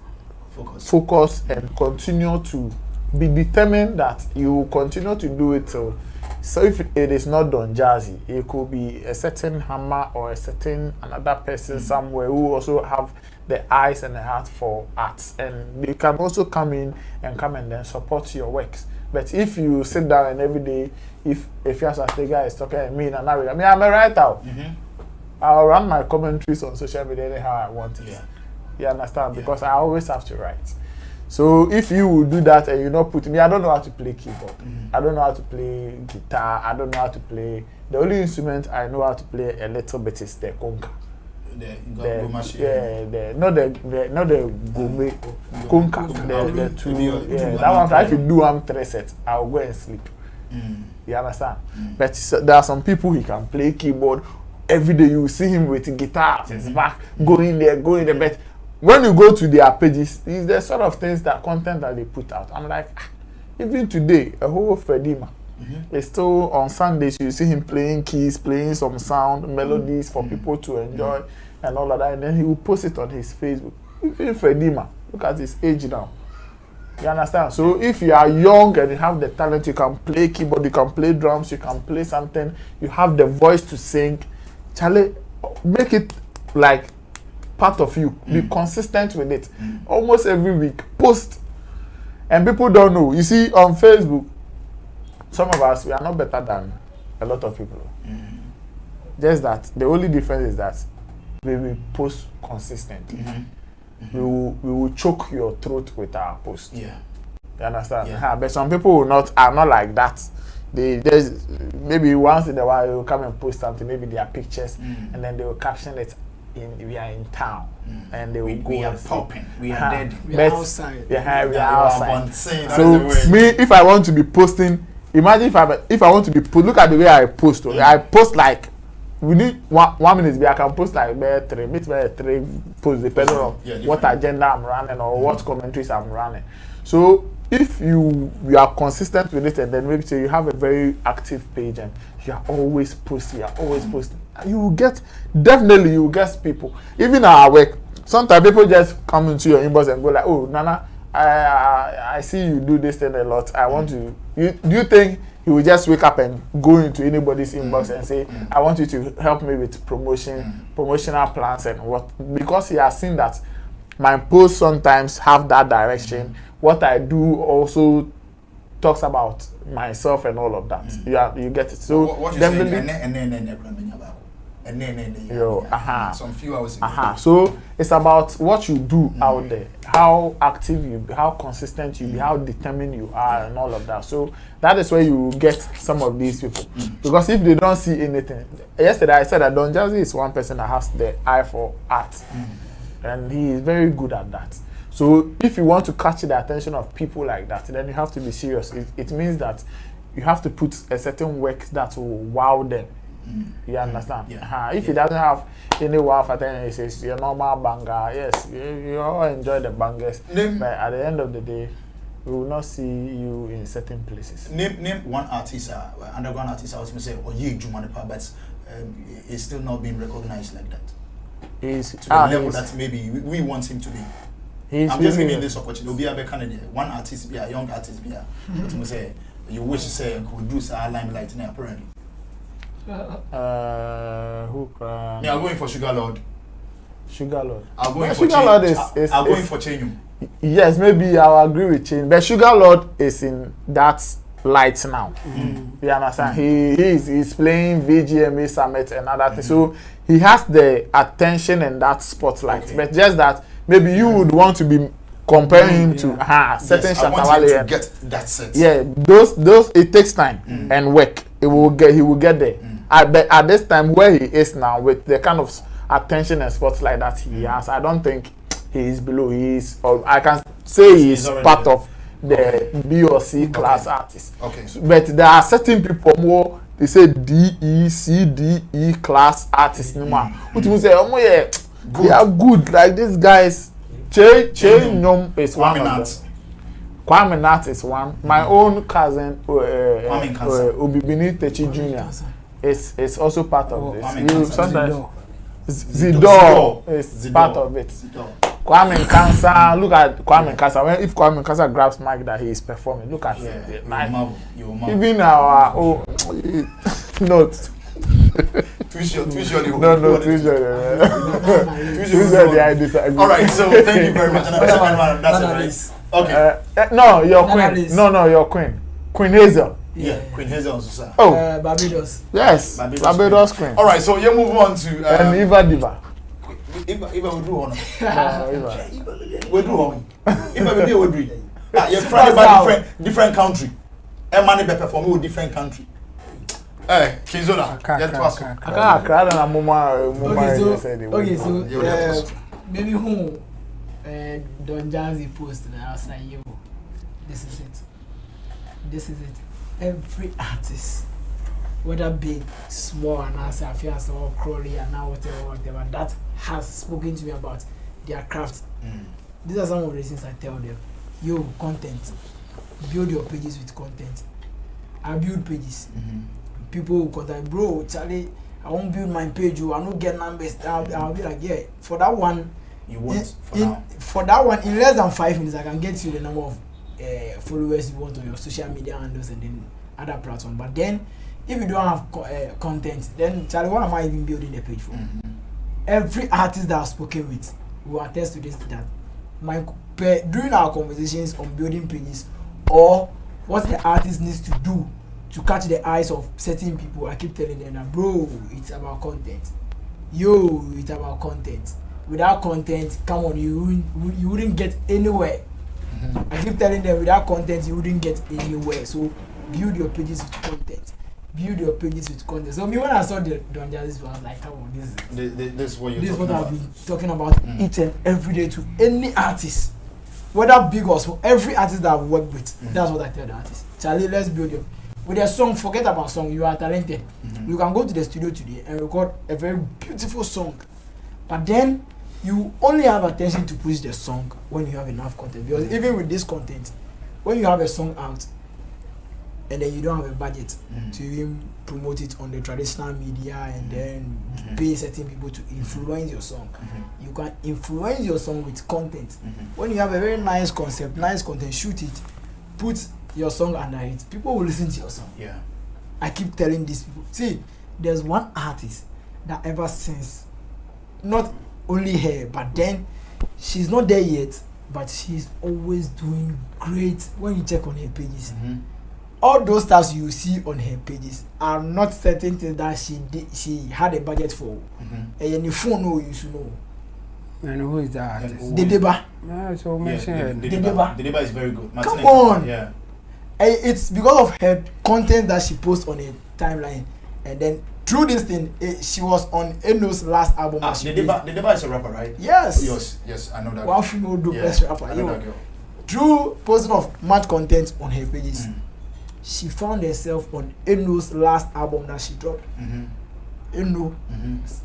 focus and continue to be determined that you will continue to do it. So if it is not Don Jazzy, it could be a certain Hammer or a certain another person somewhere who also have the eyes and the heart for arts, and they can also come in and then support your works. But if you sit down and every day, if the guy is talking at me and I'm a writer, I'll run my commentaries on social media anyhow I want it. You understand? Because I always have to write. So if you will do that and you not put me, I don't know how to play keyboard. I don't know how to play guitar. I don't know how to play. The only instrument I know how to play a little bit is the conga. Not the gourmet conga. The two. That one. If you do 3 sets, I'll go and sleep. You understand? But there are some people who can play keyboard every day you see him with guitar at his back, going there, but when you go to their pages, it's the sort of things that content that they put out. I'm like, even today, a whole Fredima. It's still on Sundays, you see him playing keys, playing some sound, melodies for people to enjoy and all of that. And then he will post it on his Facebook. Even Fredima, look at his age now. You understand? So if you are young and you have the talent, you can play keyboard, you can play drums, you can play something, you have the voice to sing, Charlie, make it like part of you. Be consistent with it. Almost every week, post. And people don't know. You see, on Facebook, some of us, we are not better than a lot of people. Just that the only difference is that we will post consistently. We will choke your throat with our post. You understand? But some people are not like that. They just maybe once in a while they will come and post something, maybe their pictures, and then they will caption it we are in town, and they will go. We are popping. We are dead. We are outside. We are outside. So me, if I want to be posting, imagine if I want to be look at the way I post. I post like we need 1 minute. I can post like three posts depending on what agenda I'm running or what commentaries I'm running. So if you are consistent with it, and then maybe say you have a very active page and you are always posting, you will get people. Even at our work, sometimes people just come into your inbox and go like, "Oh, Nana, I see you do this thing a lot. I want to." Do you think he will just wake up and go into anybody's inbox and say, "I want you to help me with promotional plans and what?" Because he has seen that my posts sometimes have that direction. What I do also talks about myself and all of that. You get it. So what definitely. Some few hours ago. So it's about what you do out there, how active you be, how consistent you be, how determined you are, and all of that. So that is where you get some of these people. Because if they don't see anything, yesterday I said that Don Jazzy is one person that has the eye for art, and he is very good at that. So if you want to catch the attention of people like that, then you have to be serious. It means that you have to put a certain work that will wow them. You understand? If he doesn't have any wow for them, he says your normal banger. Yes, you all enjoy the bangers, but at the end of the day, we will not see you in certain places. Name one artist, underground artist. I was going to say Oyerepa, but he's still not being recognized like that. He's to the level that maybe we want him to be. I'm just giving this opportunity. One artist, be a young artist, be a. But say you wish to say could do some limelight now apparently. Who? I'm going for Sugar Lord. Sugar Lord. I'm going for Sugar Lord I'm going for Chenyum. Yes, maybe I'll agree with Chen, but Sugar Lord is in that light now. You understand? He's playing VGMA Summit and other things, so he has the attention and that spotlight. But just that maybe you would want to be comparing him to certain Shatta Wale. To get that set. Yeah, those it takes time and work. He will get there. At this time where he is now, with the kind of attention and spotlight that he has, I don't think he is below. Or I can say he is part of the B or C class artists. But there are certain people more. They say D, E, C, D, E class artists. Which means they are good. Like these guys. Nyom is one of them. Kwame Nat is one. My own cousin, Obibini Techi Jr. is also part of this. Sometimes Zidor is part of it. Kwame Nkansa, look at Kwame Nkansa. If Kwame Nkansa grabs mic that he is performing, look at him. Even our notes. All right, so thank you very much. That's okay. No, your queen. No, your queen. Queen Hazel. Yeah, Queen Hazel also. Barbados. Yes, Barbados queen. All right, so you move on to and Eva Diva. Eva we do honor. We do honor. Eva we do. You're from a different country. And money be perform with different country. Kizona, okay, so maybe who Don Jazzy post and I was like, yo, this is it. Every artist whether big, small, and as I feel or crawly and now whatever, that has spoken to me about their craft. These are some of the things I tell them. Yo, content. Build your pages with content. I build pages. People will contact, bro, Charlie, I won't build my page, I don't get numbers. I'll be like, yeah, for that one, you want for that one, in less than 5 minutes, I can get you the number of followers you want on your social media handles and then other platforms. But then, if you don't have content, then Charlie, what am I even building a page for? Every artist that I've spoken with will attest to this, that during our conversations on building pages or what the artist needs to do to catch the eyes of certain people, I keep telling them that, bro, it's about content. Yo, it's about content. Without content, come on, you wouldn't get anywhere. I keep telling them, without content, you wouldn't get anywhere. So build your pages with content. Build your pages with content. So me, when I saw the Don Jazzy, I was like, come on, this is what this is what I've been talking about each and every day to any artist, whether big or small. Every artist that I've worked with, that's what I tell the artist. Charlie, let's build your. With a song, forget about song. You are talented. You can go to the studio today and record a very beautiful song, but then you only have attention to push the song when you have enough content. Because even with this content, when you have a song out and then you don't have a budget to even promote it on the traditional media and then pay certain people to influence your song, you can influence your song with content. When you have a very nice concept, nice content, shoot it, put your song under it, people will listen to your song. Yeah, I keep telling these people. See, there's one artist that ever since, not only her, but then she's not there yet, but she's always doing great. When you check on her pages, all those stuff you see on her pages are not certain things that she had a budget for. And your phone no you should know. And who is that? Dedeba. Yeah, so mention her. Dedeba is very good. Come on. Yeah. It's because of her content that she posts on her timeline, and then through this thing, she was on Eno's last album. Dedeba is a rapper, right? Yes. Yes, I know that. One female best rapper. I know that girl. Through posting of much content on her pages, she found herself on Eno's last album that she dropped. Eno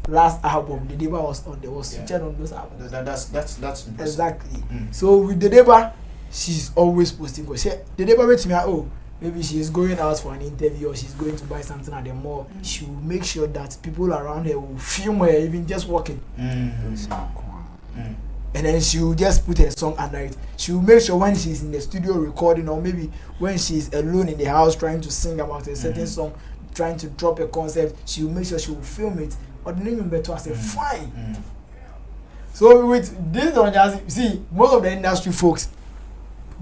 last album, Dedeba was on. There was featured on those albums. That's impressive. Exactly. So with Dedeba, she's always posting. Dedeba met me, oh, maybe she's going out for an interview or she's going to buy something at the mall. She will make sure that people around her will film her even just walking. And then she will just put her song under it. She will make sure when she's in the studio recording, or maybe when she's alone in the house trying to sing about a certain song, trying to drop a concept, she will make sure she will film it. Or the name better, I say fine. So with this Don Jazzy, see, most of the industry folks,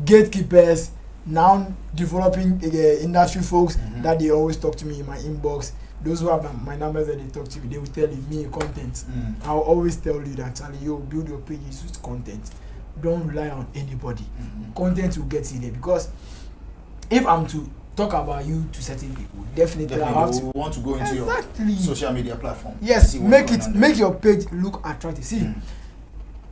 gatekeepers, now developing industry folks that they always talk to me in my inbox. Those who have my numbers that they talk to me, they will tell me content. I'll always tell you that, Charlie, you build your pages with content. Don't rely on anybody. Content will get you there, because if I'm to talk about you to certain people, definitely I have to want to go into your social media platform. Yes, make your page look attractive. See,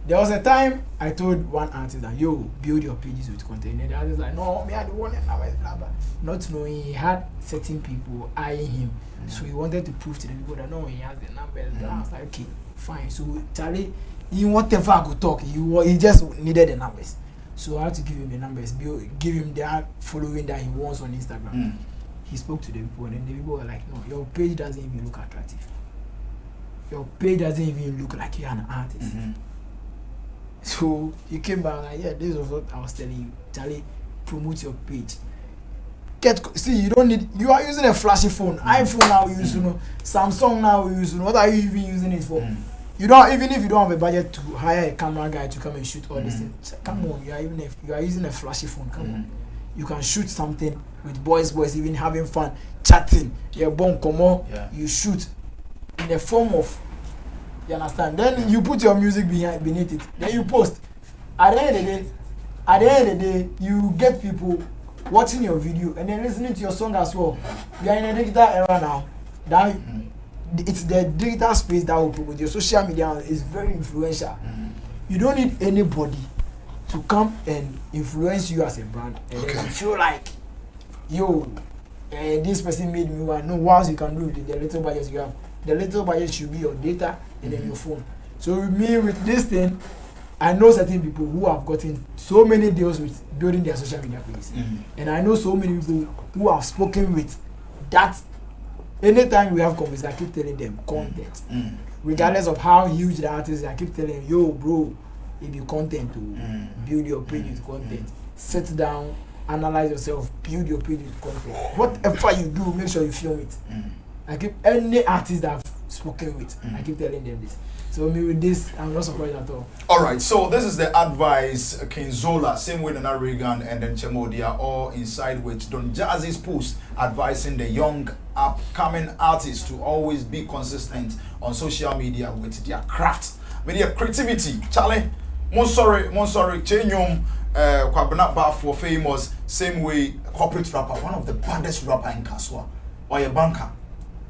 there was a time I told one artist that, yo, build your pages with content. And the artist like, no, me I don't want it now, blah blah. Not knowing he had certain people eyeing him, so he wanted to prove to the people that no, he has the numbers. I was like, okay, fine. So Charlie, he whatever I could talk, he just needed the numbers. So I had to give him the numbers, give him that following that he wants on Instagram. He spoke to the people, and then the people were like, no, your page doesn't even look attractive. Your page doesn't even look like you're an artist. So he came back like, yeah, this is what I was telling you, Charlie, promote your page. You are using a flashy phone. iPhone now you use, Samsung now you use, what are you even using it for? You don't, even if you don't have a budget to hire a camera guy to come and shoot all this thing. Come on, you are using a flashy phone. Come on, you can shoot something with boys, even having fun, chatting. You're born, come on, you shoot in the form of. You understand? Then you put your music beneath it. Then you post. At the end of the day, you get people watching your video and then listening to your song as well. We are in a digital era now. That it's the digital space that will promote your social media is very influential. You don't need anybody to come and influence you as a brand, and then you feel like, yo, this person made me one. No, what else you can do with the little budget you have? The little budget should be your data and then your phone. So with me, with this thing, I know certain people who have gotten so many deals with building their social media page. And I know so many people who have spoken with that. Anytime we have conversations, I keep telling them content. Regardless of how huge the artist is, I keep telling them, yo, bro, if you content to build your page with content, sit down, analyze yourself, build your page with content. Whatever you do, make sure you film it. I keep any artist that I've spoken with, I keep telling them this. So me with this, I'm not surprised at all. Alright, so this is the advice King Zola, same way Nana Reagan and then Chemo, they are all inside with Don Jazzy's post advising the young upcoming artists to always be consistent on social media with their craft, with their creativity. Charlie, Monsori, Chenyum, Kwabena Bar for famous, same way corporate rapper, one of the baddest rapper in Kaswa, Oyerepa,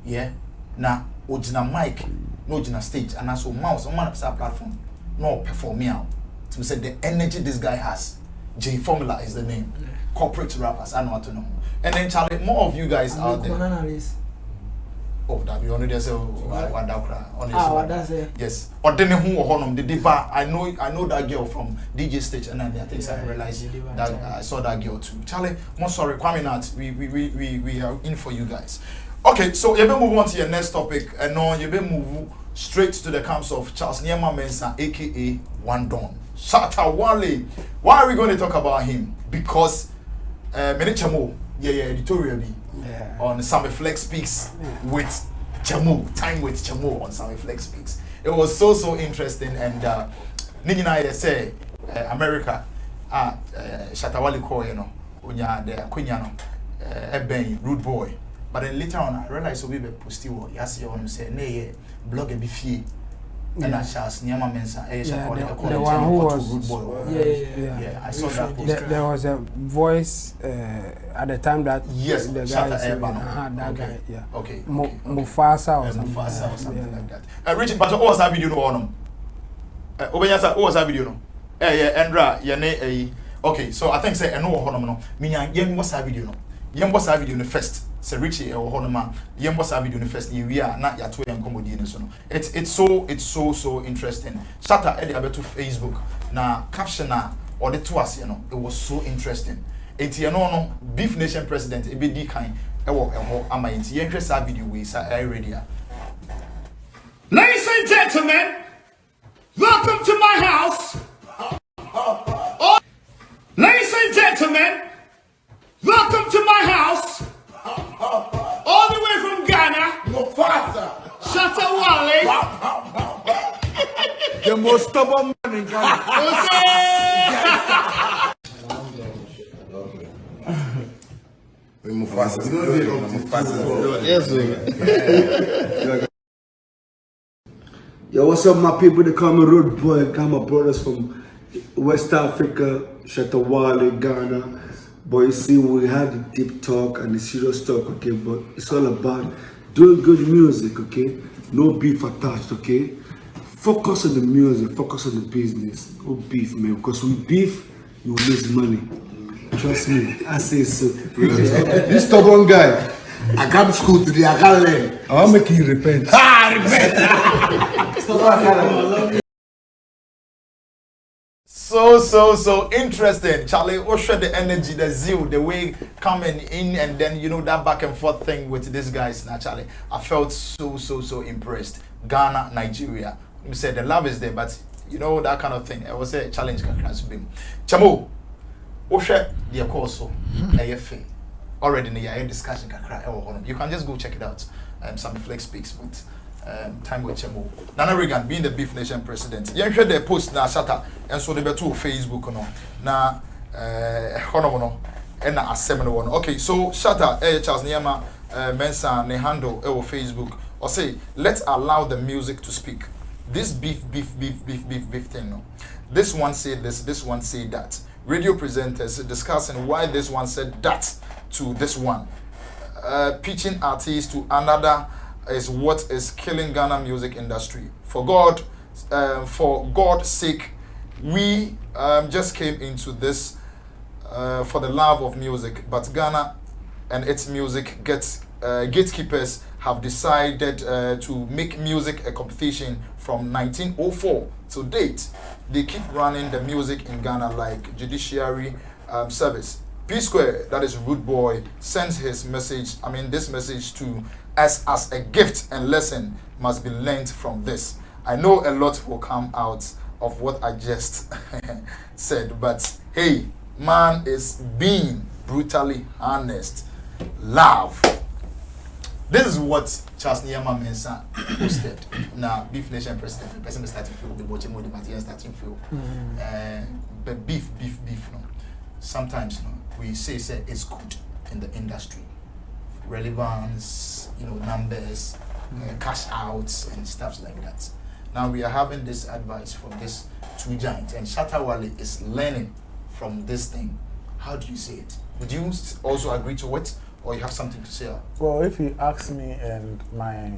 yeah, na Ojina Mike. No Jina stage and also mouse on one of our platform. No perform out. To say the energy this guy has. J Formula is the name. Corporate rappers, I know what to know. And then Charlie, more of you guys out there. Oh, that you only just say yes. Or then who honum the diva. I know that girl from DJ stage and then I think I realized that I saw that girl too. Charlie, more sorry, coming out. We are in for you guys. Okay, so you better move on to your next topic, and now you better move straight to the camps of Charles Nyama Mensah, aka One Don. Shatta Wale. Why are we going to talk about him? Because Mene Chamo, editorial on Sammy Flex Speaks with Chamo, time with Chamo on Sammy Flex Speaks. It was so interesting, and Nina say America, Shatta Wale call unya the Quenyano, Eben rude boy. But then later on, I realized we were posting what you want to say, nay, blog a bifie, and I shall Nyama Mensah, the one who was rude boy. I saw that post. There was a voice at the time that yes, the guy Shatta said, that guy, yeah. Okay. Mufasa or something. Mufasa or something like that. Richard, but what was that video no on? Obanyasa, what was that video no? Andra, okay, so I think say no hono meaning yen was that video no. Yen was that video no first. Say Richie or Honoma, yen was that video no first. We are not yet to comedy no so. It's so interesting. Shatta Eddie Abetu Facebook na caption or the twas it was so interesting. It's no Beef Nation president ebedi kan ewo ama enti yen hwesa video we sa ready. Ladies and gentlemen, welcome to my house. Ladies and gentlemen, welcome to my house. All the way from Ghana, Mufasa, Shatta Wale, the most stubborn man in Ghana. Mufasa. Yo, what's up, my people? They call me Road Boy. Got my brothers from West Africa, Shatta Wale, Ghana. But you see, we had the deep talk and the serious talk, okay? But it's all about doing good music, okay? No beef attached, okay? Focus on the music, focus on the business. No beef, man. Because with beef, you lose money. Trust me, I say so. This stubborn guy. I got to school today, I gotta learn. I'll make you repent. Repent! So interesting. Charlie, what showed the energy, the zeal, the way coming in, and then that back and forth thing with these guys. Now, Charlie, I felt so impressed. Ghana, Nigeria. You said the love is there, but that kind of thing. It was a challenge. Chamo, what showed the course? Already in the discussion. You can just go check it out. Sammy Flex Speaks with time with Chemo. Nana Reagan being the Beef Nation president. You heard the post na Shatta and so they be to Facebook na hono and na assembly one. Okay, so Shatta Charles Nyama Mensah ne handle Facebook or say let's allow the music to speak. This beef thing no. This one said this one said that. Radio presenters discussing why this one said that to this one. Pitching artists to another is what is killing Ghana music industry. For God's sake, we just came into this for the love of music, but Ghana and its music gatekeepers have decided to make music a competition from 1904 to date. They keep running the music in Ghana like judiciary service. P Square, that is Rude Boy, sends his message, this message to us as a gift and lesson must be learned from this. I know a lot will come out of what I just said, but hey, man is being brutally honest. Love. This is what Charles Niyama Mensah posted. Now, Beef Nation president, the person starting feel the watching more the material starting feel. But beef, no. Sometimes, we say it's good in the industry. Relevance, numbers, cash outs and stuff like that. Now we are having this advice from this two giants, and Shatta Wale is learning from this thing. How do you see it? Would you also agree to it, or you have something to say? Well, if you ask me and my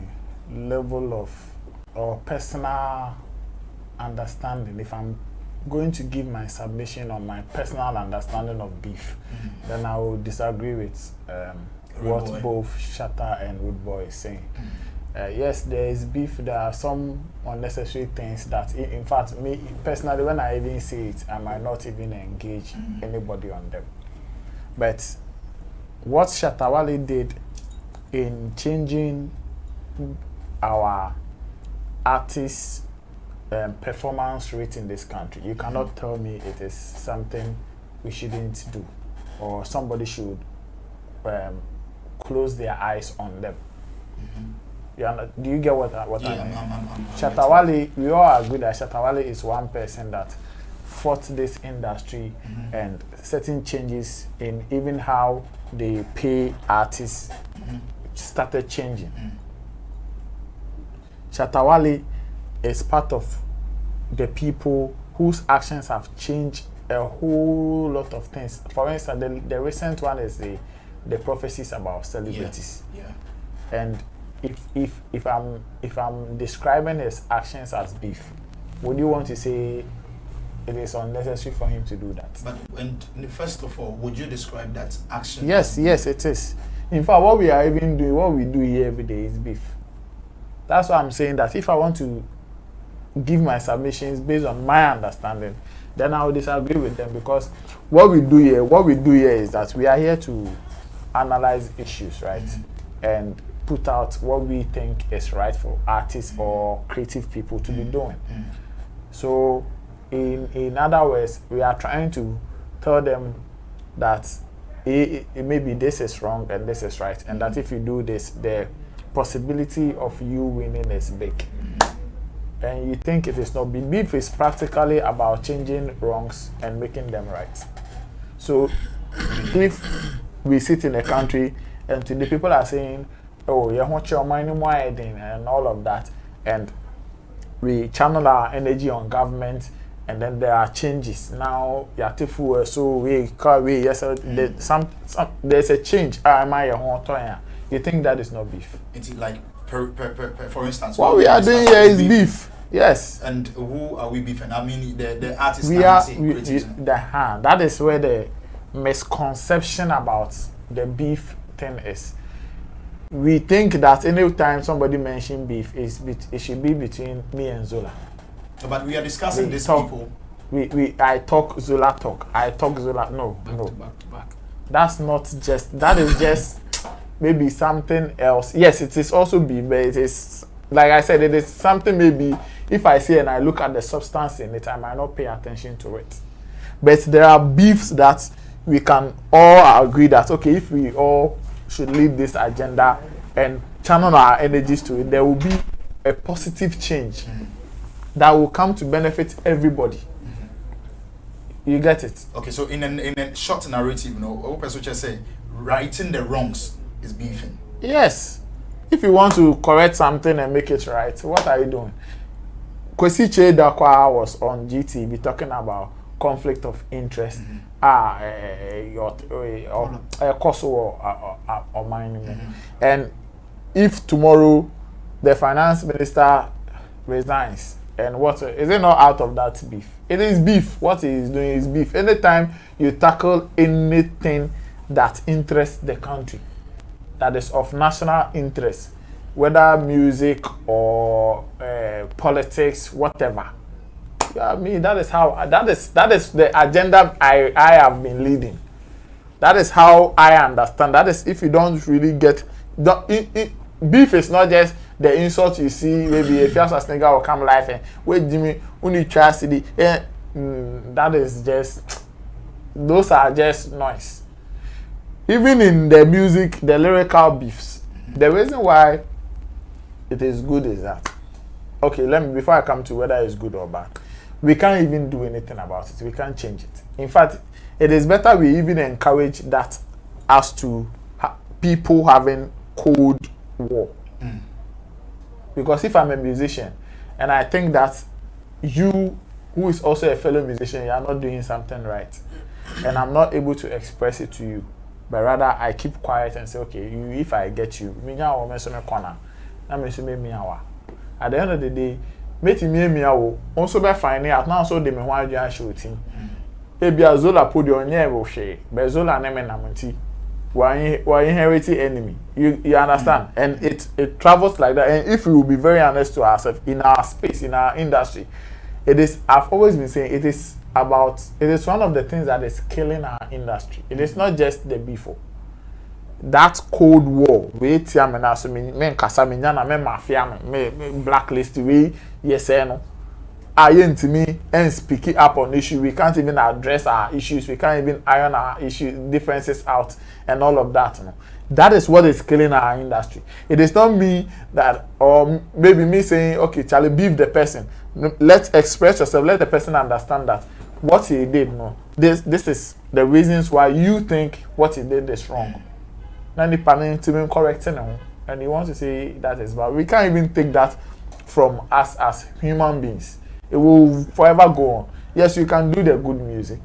level of or personal understanding, if I'm going to give my submission on my personal understanding of beef, then I will disagree with what both Shatta and Wood Boy is saying. Yes, there is beef. There are some unnecessary things that, in fact, me personally, when I even see it, I might not even engage anybody on them. But what Shatta Wale did in changing our artists' performance rate in this country, you cannot tell me it is something we shouldn't do, or somebody should close their eyes on them. Do you get what I mean? Shatta Wale, we all agree that Shatta Wale is one person that fought this industry and certain changes in even how they pay artists started changing. Shatta Wale is part of the people whose actions have changed a whole lot of things. For instance, the recent one is the prophecies about celebrities. And if I'm describing his actions as beef, would you want to say it is unnecessary for him to do that? But first of all, would you describe that action? Yes, it is. In fact, what we are even doing, what we do here every day is beef. That's why I'm saying that if I want to give my submissions based on my understanding, then I will disagree with them, because what we do here is that we are here to analyze issues, right? And put out what we think is right for artists or creative people to be doing. So in other words, we are trying to tell them that maybe this is wrong and this is right, and that if you do this, the possibility of you winning is big. And you think it is not. Beef is practically about changing wrongs and making them right. So if we sit in a country and today people are saying, oh, you want your money more and all of that, and we channel our energy on government, and then there are changes. Now so there's a change. You think that is not beef? It's like for instance, what we are doing here is beef. Yes. And who are we beefing? The artists. That is where the misconception about the beef thing is. We think that any time somebody mentions beef, it should be between me and Zola. But we are discussing these people. I talk Zola talk. I talk Zola. No. Back to back. That's not just. That is just maybe something else. Yes, it is also beef, but it is, like I said, it is something maybe. If I see and I look at the substance in it, I might not pay attention to it. But there are beefs that we can all agree that, okay, if we all should lead this agenda and channel our energies to it, there will be a positive change that will come to benefit everybody. You get it? Okay, so in a short narrative, what person just say, righting the wrongs is beefing. Yes. If you want to correct something and make it right, what are you doing? Kwesi Chedakwa was on GTV talking about conflict of interest. And if tomorrow the finance minister resigns, and what is it not out of that beef? It is beef. What he is doing is beef. Anytime you tackle anything that interests the country, that is of national interest, whether music or politics, whatever. I mean, that is the agenda I have been leading. That is how I understand. That is, if you don't really get beef is not just the insult you see. Maybe if you have a nigga will come live and wait, Jimmy, only try city. That is just, those are just noise. Even in the music, the lyrical beefs, the reason why it is good is that, okay, before I come to whether it's good or bad, we can't even do anything about it. We can't change it. In fact, it is better we even encourage that as to people having Cold War. Because if I'm a musician and I think that you, who is also a fellow musician, you are not doing something right, and I'm not able to express it to you, but rather I keep quiet and say, okay, if I get you, at the end of the day, also by finding out now, so they may want you shooting. Ebia Zola put your name she, but Zola name and Namanti. Why inheriting enemy? You understand? And it travels like that. And if we will be very honest to ourselves, in our space, in our industry, it is, I've always been saying, it is one of the things that is killing our industry. It is not just the before. That Cold War, we mafia, blacklist, to me and speaking up on issues. We can't even address our issues. We can't even iron our differences out and all of that. That is what is killing our industry. It is not me that, or maybe me saying, okay, Charlie, beef the person. Let's express yourself. Let the person understand that what he did, this is the reasons why you think what he did is wrong. Then the panel to be correcting him, and he wants to say that is bad. We can't even take that from us as human beings. It will forever go on. Yes, you can do the good music.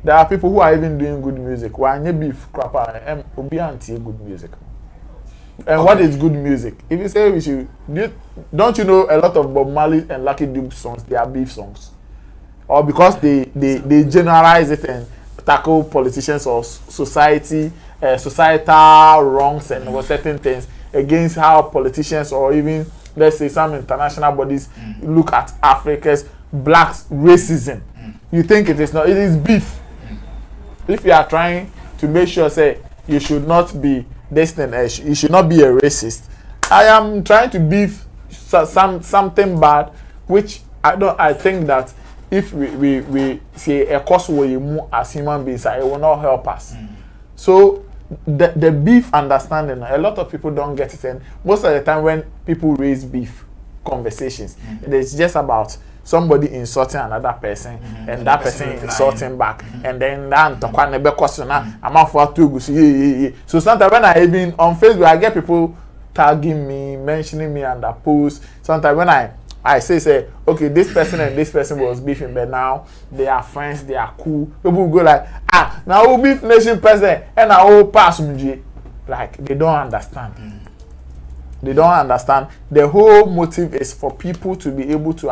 There are people who are even doing good music. Why you beef crapper and anti good music? And what is good music? If you say we should, don't you know a lot of Bob Marley and Lucky Dube songs? They are beef songs, or because they generalize it and tackle politicians or societal wrongs and certain things against how politicians or even, let's say, some international bodies look at Africa's black racism. You think it is not, it is beef. If you are trying to make sure, say, you should not be this thing, you should not be a racist. I am trying to beef something bad, which I think that if we say a cause way as human beings, it will not help us. So the beef understanding, a lot of people don't get it, and most of the time when people raise beef conversations, it is just about somebody insulting another person, and that person insulting back, and then so sometimes when I even on Facebook, I get people tagging me, mentioning me under posts. Sometimes when I say, okay, this person and this person was beefing, but now they are friends, they are cool. People will go like, now who beef nation president and I will pass MG. Like, they don't understand. They don't understand. The whole motive is for people to be able to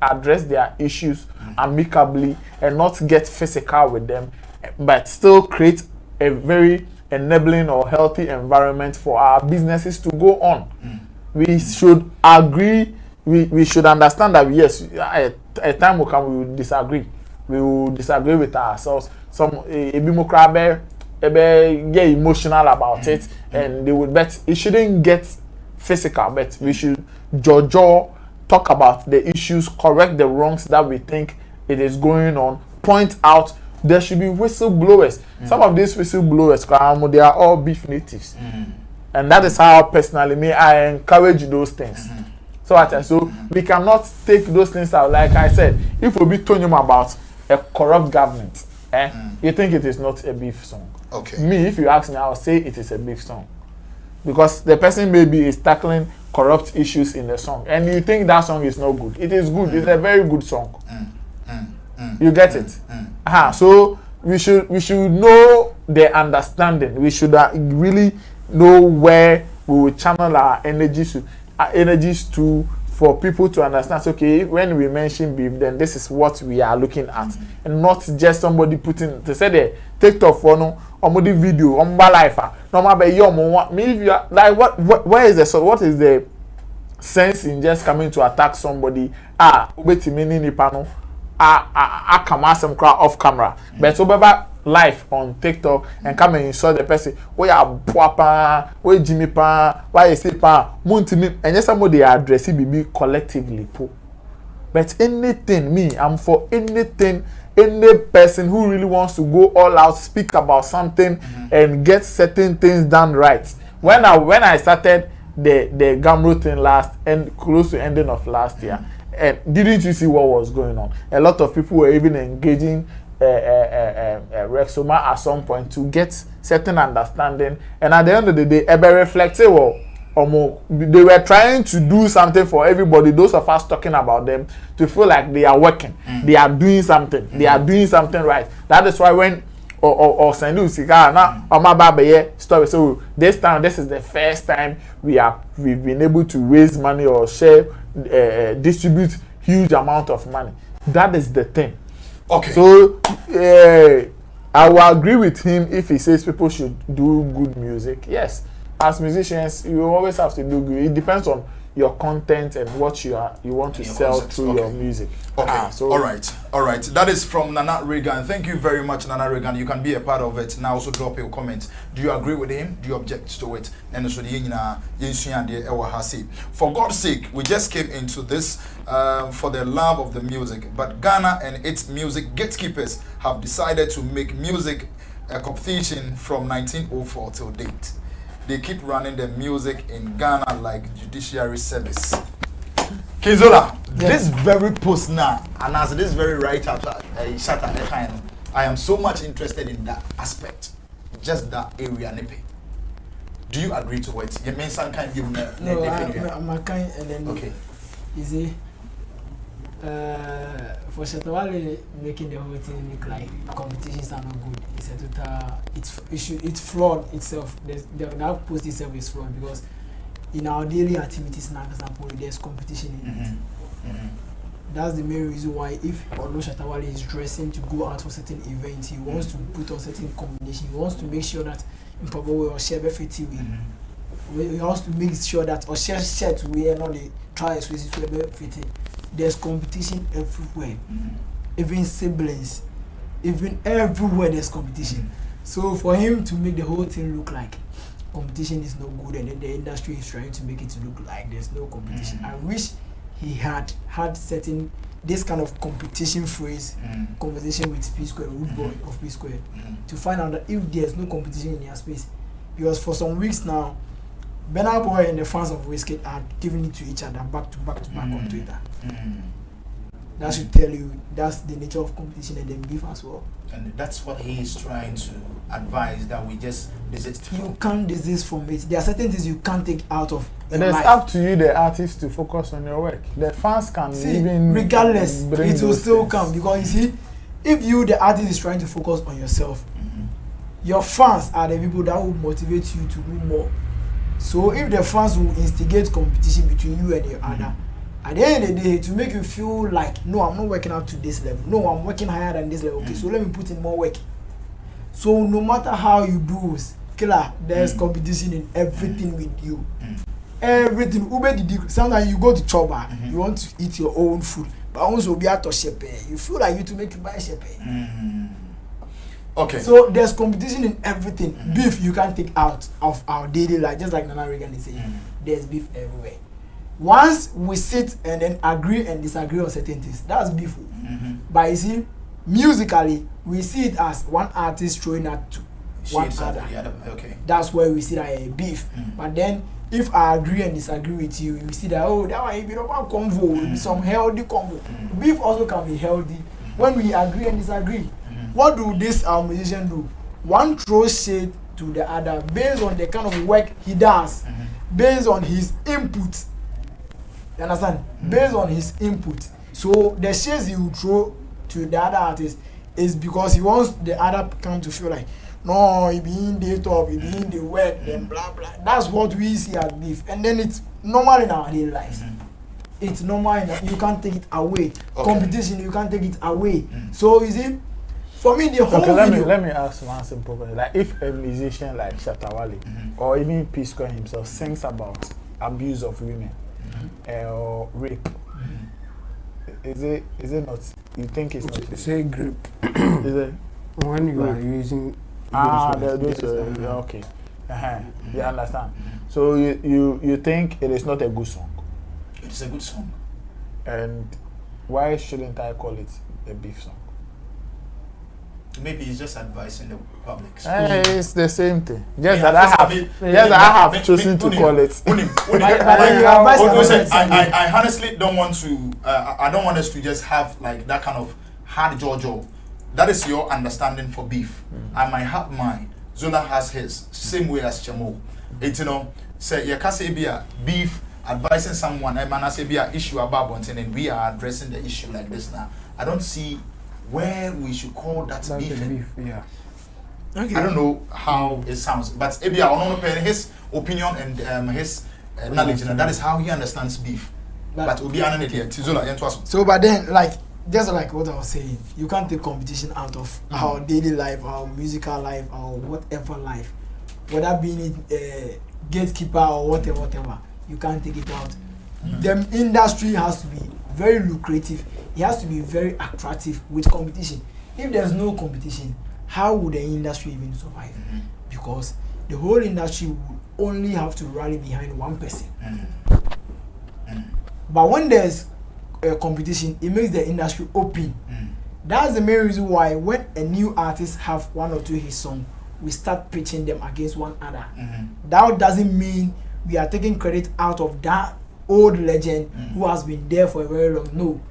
address their issues amicably and not get physical with them, but still create a very enabling or healthy environment for our businesses to go on. We should agree. We should understand that yes, a time will come we will disagree. We will disagree with ourselves. Some get emotional about it, and they would bet it shouldn't get physical, but we should talk about the issues, correct the wrongs that we think it is going on, point out there should be whistleblowers. Some of these whistleblowers, they are all beef natives, and that is how personally I encourage those things. So we cannot take those things out. Like I said, if we be telling you about a corrupt government, you think it is not a beef song. Okay. Me, if you ask me, I will say it is a beef song. Because the person maybe is tackling corrupt issues in the song, and you think that song is not good. It is good. It's a very good song. You get it? So we should know the understanding. We should really know where we will channel our energies to for people to understand, so, okay, when we mention beef, then this is what we are looking at, and not just somebody putting, they say the TikTok for no, or video, on my life, no matter your me, if you are, like, where is what is the sense in just coming to attack somebody? Wait a minute, panel, I come ask them off camera, but over live on TikTok and come and insult the person. Where are Papa? Where Jimmy Pa? Why is it Pa? Muntimi? And yes, somebody address it collectively. But anything, I'm for anything. Any person who really wants to go all out, speak about something, and get certain things done right. When I started the Gamro thing close to ending of last year, and didn't you see what was going on? A lot of people were even engaging Rexoma at some point to get certain understanding, and at the end of the day, they were trying to do something for everybody. Those of us talking about them to feel like they are working, they are doing something, they are doing something right. That is why when or send you cigar now, my baby story. So this time, this is the first time we've been able to raise money or share, distribute huge amount of money. That is the thing. Okay. So I will agree with him if he says people should do good music. Yes, as musicians, you always have to do good. It depends on your content and what you want to sell concept. Through your music. Okay. So all right. That is from Nana Regan. Thank you very much, Nana Regan. You can be a part of it. Now also drop your comments. Do you agree with him? Do you object to it? And so for God's sake, we just came into this for the love of the music. But Ghana and its music gatekeepers have decided to make music a competition from 1904 till date. They keep running the music in Ghana like judiciary service. Kinzola, this very post now, and as this very right after Shatta, I am so much interested in that aspect, just that area. Do you agree to it? You mean some kind of no, I'm a kind, and then okay. Easy. For Shatta Wale making the whole thing look like competitions are not good. It's a total. It's flawed itself. That post itself is flawed because in our daily activities, now, for example, there's competition in it. That's the main reason why if although Shatta Wale is dressing to go out for certain events, he wants to put on certain combination. He wants to make sure that in proper way or share fit with. He wants to make sure that or share shirt we are not the try to fit. There's competition everywhere, even siblings, even everywhere there's competition. So for him to make the whole thing look like competition is no good, and then the industry is trying to make it look like there's no competition. I wish he had certain this kind of competition phrase, conversation with P Square, Root Boy of P Square, to find out that if there's no competition in their space, because for some weeks now, Burna Boy and the fans of Wizkid are giving it to each other back to back on Twitter. That should tell you that's the nature of competition and then beef as well. And that's what he is trying to advise, that we just desist from. You can't desist from it. There are certain things you can't take out of and it's up to you, the artist, to focus on your work. The fans can even regardless, it will still come, because you see, if you, the artist, is trying to focus on yourself, your fans are the people that will motivate you to do more. So if the fans will instigate competition between you and the other, at the end of the day, to make you feel like, no, I'm not working up to this level. No, I'm working higher than this level. Okay, so let me put in more work. So no matter how you do, killer, there's competition in everything with you. Everything. Sometimes you go to Choba, you want to eat your own food, but also be out of shape. You feel like you to make you buy shape. Okay. So there's competition in everything. Beef you can't take out of our daily life, just like Nana Regan is saying. There's beef everywhere. Once we sit and then agree and disagree on certain things, that's beef. But you see, musically, we see it as one artist throwing at one other. Okay. That's where we see that beef. But then, if I agree and disagree with you, we see that, oh, that one be about convo, some healthy convo. Beef also can be healthy when we agree and disagree. What do this our musician do? One throws shade to the other based on the kind of work he does, based on his input. You understand? Based on his input. So the shades he will throw to the other artist is because he wants the other kind to feel like, no, he be in the top, he be in the work, then blah blah. That's what we see as beef, and then it's normal in our daily lives. it's normal. You can't take it away. Competition, you can't take it away. So you see, for me, the whole video. Let me ask one simple question. Like, if a musician like Shatta Wale or even P Square himself sings about abuse of women or rape, is it not? You think it's not? Say grape. Is it when you are using? Okay. You understand? So you think it is not a good song? It is a good song. And why shouldn't I call it a beef song? Maybe he's just advising the public. It's the same thing. Just that I have chosen to call it. I honestly don't want to. I don't want us to just have like that kind of hard jojo. That is your understanding for beef. I might have mine. Zola has his. Same way as Chamo. It's, you know, say Yakasebia beef advising someone. I man say be an issue about one and we are addressing the issue like this now. I don't see where we should call that beef. Yeah. Okay. I don't know how it sounds, but Ebia Onono his opinion and his knowledge, and that is how he understands beef. But so, but then, like, just like what I was saying, you can't take competition out of our daily life, our musical life, our whatever life, whether being a gatekeeper or whatever. You can't take it out. The industry has to be very lucrative. It has to be very attractive with competition. If there's no competition, how would the industry even survive? Because the whole industry would only have to rally behind one person. But when there's a competition, it makes the industry open. That's the main reason why when a new artist have one or two his song, we start pitching them against one another. That doesn't mean we are taking credit out of that old legend who has been there for a very long. No.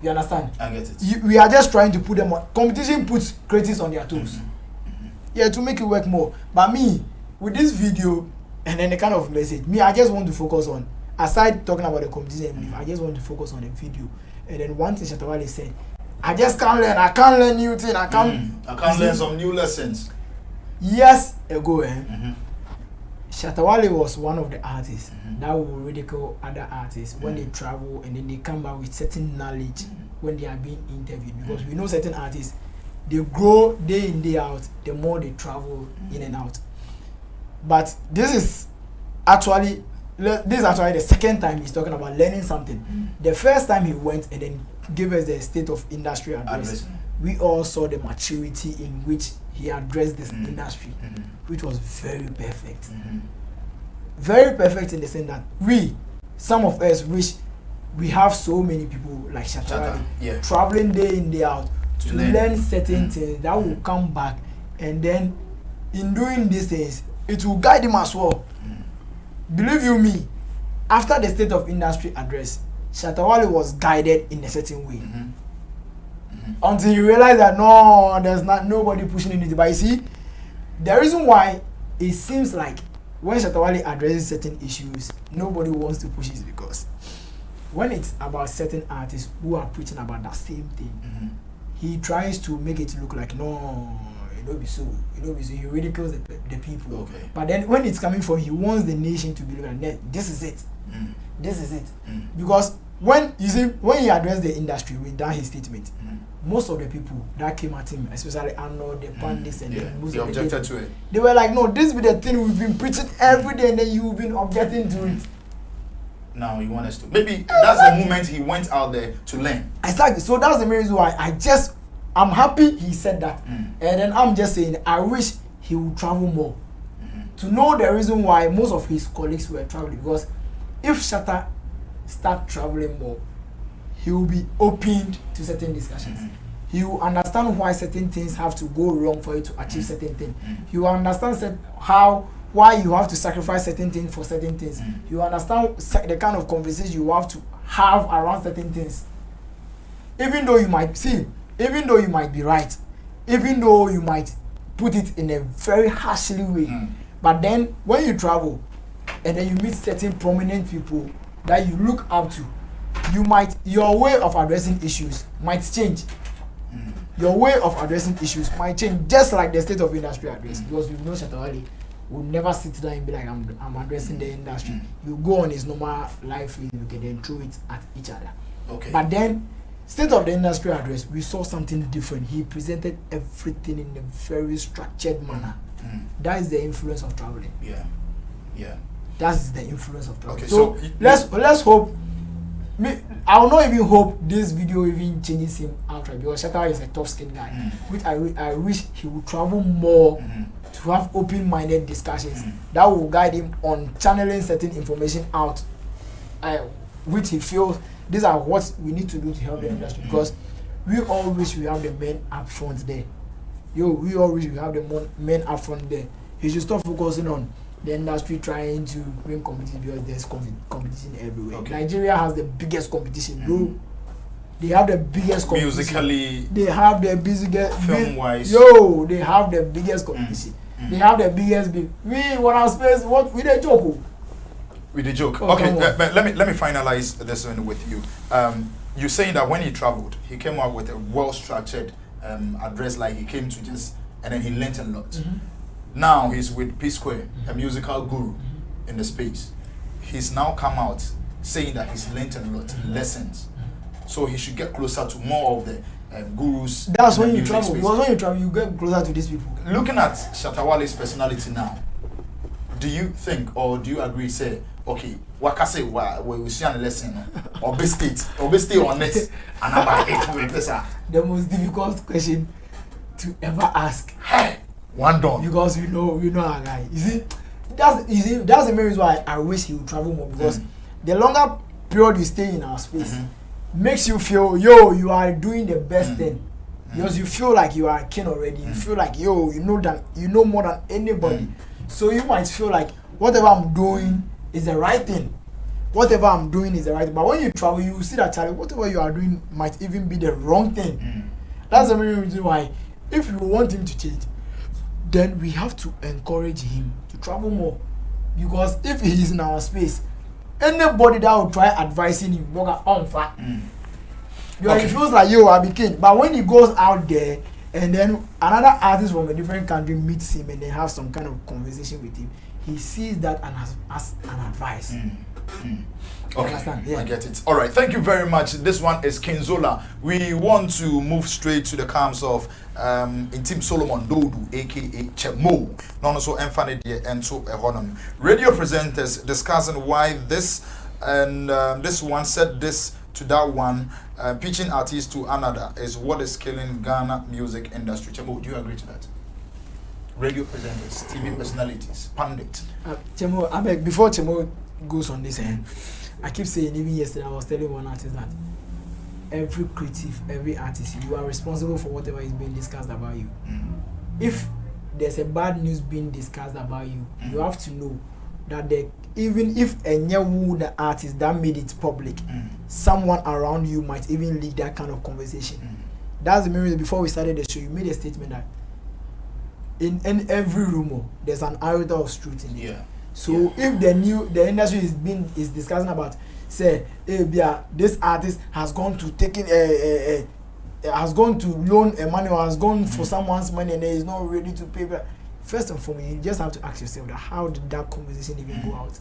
You understand? I get it. We are just trying to put them on. Competition puts critics on their toes. Yeah, to make it work more. But me, with this video and then the kind of message, I just want to focus on, aside talking about the competition, I just want to focus on the video. And then one thing Shatta Wale said, I just can't learn. I can't learn new things. I can't learn some new lessons. Years ago, Shatta Wale was one of the artists that will ridicule other artists when they travel and then they come back with certain knowledge when they are being interviewed. Because we know certain artists, they grow day in, day out, the more they travel in and out. But this is actually the second time he's talking about learning something. The first time he went and then gave us the state of industry address, we all saw the maturity in which he addressed this industry, which was very perfect. Very perfect in the sense that some of us wish we have so many people like Shatta Wale traveling day in, day out to learn certain things that will come back, and then in doing these things, it will guide him as well. Believe you me, after the state of industry address, Shatta Wale was guided in a certain way. Until you realize that no, there's nobody pushing in it. But you see, the reason why it seems like when Shatta Wale addresses certain issues, nobody wants to push it because when it's about certain artists who are preaching about that same thing, he tries to make it look like no, it don't be so. He ridicules the people. Okay. But then when it's coming from, he wants the nation to believe that this is it. This is it. Because when he addressed the industry with that his statement, most of the people that came at him, especially Arnold, the Pandits, and they objected to it. They were like, no, this be the thing we've been preaching every day, and then you've been objecting to it. Now you want us to. Maybe that's the moment he went out there to learn. Exactly. So that's the main reason why I'm happy he said that. And then I'm just saying, I wish he would travel more. To know the reason why most of his colleagues were traveling. Because if Shatta start traveling more, he will be opened to certain discussions. He will understand why certain things have to go wrong for you to achieve certain things. He will understand why you have to sacrifice certain things for certain things. You understand the kind of conversation you have to have around certain things. Even though you might be right, even though you might put it in a very harshly way, but then when you travel and then you meet certain prominent people that you look up to, your way of addressing issues might change. Your way of addressing issues might change, just like the state of industry address. Because we know Shatta Wale will never sit down and be like, I'm addressing the industry. You go on his normal life, you can then throw it at each other. Okay. But then, state of the industry address, we saw something different. He presented everything in a very structured manner. That is the influence of traveling. Yeah. That's the influence of traveling. Okay, so let's hope. I will not even hope this video even changes him outright, because Shatta is a tough-skinned guy, which I wish he would travel more to have open-minded discussions that will guide him on channeling certain information out, which he feels these are what we need to do to help the industry, because we all wish we have the men up front there. We all wish we have the men up front there. He should stop focusing on the industry trying to win competition, because there's competition everywhere. Okay. Nigeria has the biggest competition. They have the biggest competition. Musically, they have the biggest film-wise. They have the biggest competition. They have the biggest. We want our space. What with a joke? With a joke. Okay, but let me finalize this one with you. You're saying that when he traveled, he came out with a well-structured address, like he came to just, and then he learned a lot. Now he's with P Square, a musical guru in the space. He's now come out saying that he's learned a lot, lessons. So he should get closer to more of the gurus. That's when you travel. Because when you travel, you get closer to these people. Looking at Shatta Wale's personality now, do you think or do you agree? Say, okay, what I say, we see a lesson, or be stay on it, and about 8 The most difficult question to ever ask. Hey. One done. Because we know our guy. You see, that's the main reason why I wish he would travel more, because the longer period you stay in our space makes you feel you are doing the best thing. Because you feel like you are a king already. You feel like you know more than anybody. So you might feel like whatever I'm doing is the right thing. Whatever I'm doing is the right thing. But when you travel, you see that whatever you are doing might even be the wrong thing. That's the main reason why, if you want him to change, then we have to encourage him to travel more. Because if he is in our space, anybody that will try advising him will get on fire. Because he feels like I be king. But when he goes out there and then another artist from a different country meets him and they have some kind of conversation with him, he sees that and as an advice. Okay, yeah. I get it. All right, thank you very much. This one is Kinzola. We want to move straight to the camps of Intim Solomon Dodu, aka Chemo. Non so Enfane and so Ehonom. Radio presenters discussing why this and this one said this to that one, pitching artist to another is what is killing Ghana music industry. Chemo, do you agree to that? Radio presenters, TV personalities, pundit. Chemo, I beg, before Chemo goes on this end, I keep saying, even yesterday I was telling one artist that every creative, every artist, you are responsible for whatever is being discussed about you. If there's a bad news being discussed about you, you have to know that even if a new the artist that made it public, someone around you might even leak that kind of conversation. That's the main reason. Before we started the show, you made a statement that in every rumor there's an iota of truth in it. So if the industry is discussing about, say, this artist has gone to has gone to loan a money or has gone for someone's money and is not ready to pay back. First and foremost, you just have to ask yourself that how did that conversation even go out?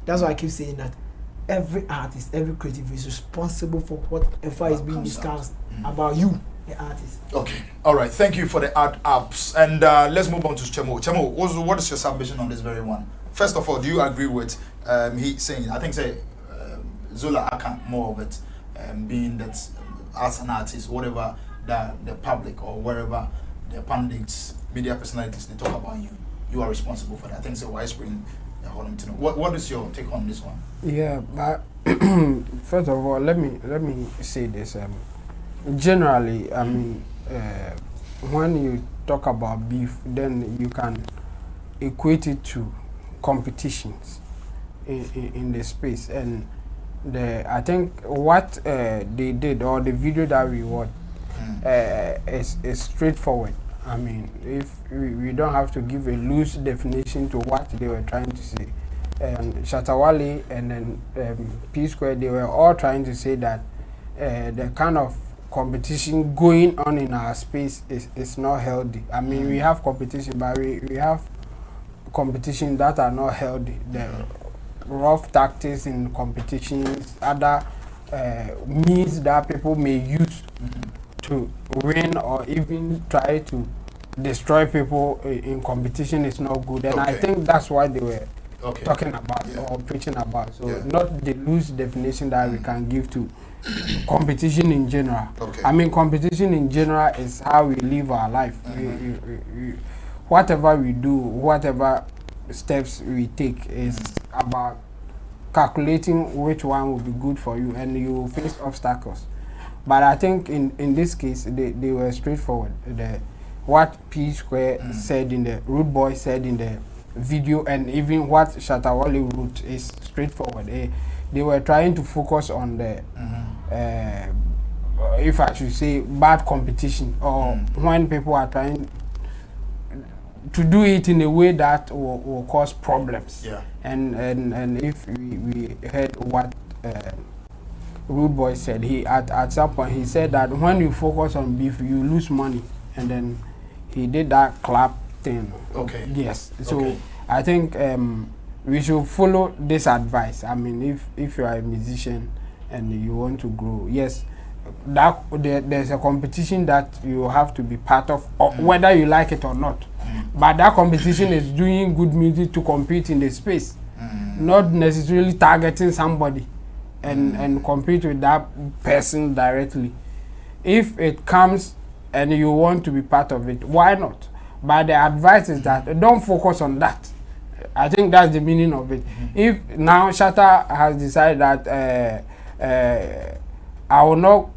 That's why I keep saying that every artist, every creative is responsible for whatever is being discussed about you, the artist. Okay, all right. Thank you for the art apps, and let's move on to Chemo. Chemo, what is your submission on this very one? First of all, do you agree with he saying? I think Zola account more of it, being that as an artist, whatever the public or wherever the pundits, media personalities, they talk about you, you are responsible for that. I think so. Widespread. What is your take on this one? Yeah, but first of all, let me say this. Generally, I mean, when you talk about beef, then you can equate it to competitions in the space, and I think what they did, or the video that we watched, is straightforward. I mean, if we don't have to give a loose definition to what they were trying to say. Shatta Wale and then P Square, they were all trying to say that the kind of competition going on in our space is not healthy. I mean, we have competition, but we have competition that are not healthy, the rough tactics in competitions, other means that people may use to win or even try to destroy people in competition is not good. And I think that's why they were talking about or preaching about. So not the loose definition that we can give to competition in general. I mean, competition in general is how we live our life. Whatever we do, whatever steps we take is about calculating which one will be good for you, and you will face obstacles. But I think in this case, they were straightforward. What P Square said in the Rude Boy said in the video, and even what Shatta Wale wrote is straightforward. They were trying to focus on the, if I should say, bad competition, or when people are trying to do it in a way that will cause problems. And if we heard what Rude Boy said, at some point he said that when you focus on beef, you lose money, and then he did that clap thing. Yes. So I think we should follow this advice. I mean, if you are a musician and you want to grow, yes, that there's a competition that you have to be part of, or whether you like it or not. But that competition is doing good music to compete in the space, not necessarily targeting somebody and compete with that person directly. If it comes and you want to be part of it, why not? But the advice is that don't focus on that. I think that's the meaning of it. If now Shatta has decided that I will not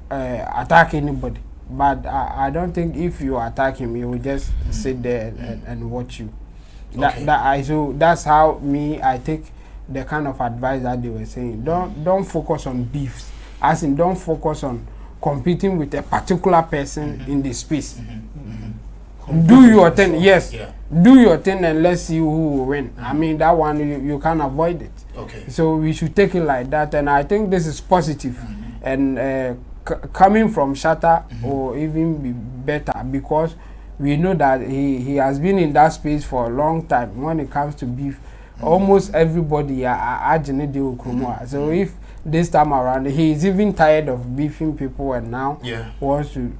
attack anybody, but I don't think if you attack him, he will just sit there and watch you. So that's how I take the kind of advice that they were saying. Don't focus on beefs, as in don't focus on competing with a particular person in the space. Do your thing, yes. Do your thing and let's see who will win. I mean, that one you can't avoid it. So we should take it like that, and I think this is positive. And coming from Shatta or even be better, because we know that he has been in that space for a long time. When it comes to beef, almost everybody so if this time around he is even tired of beefing people and now wants to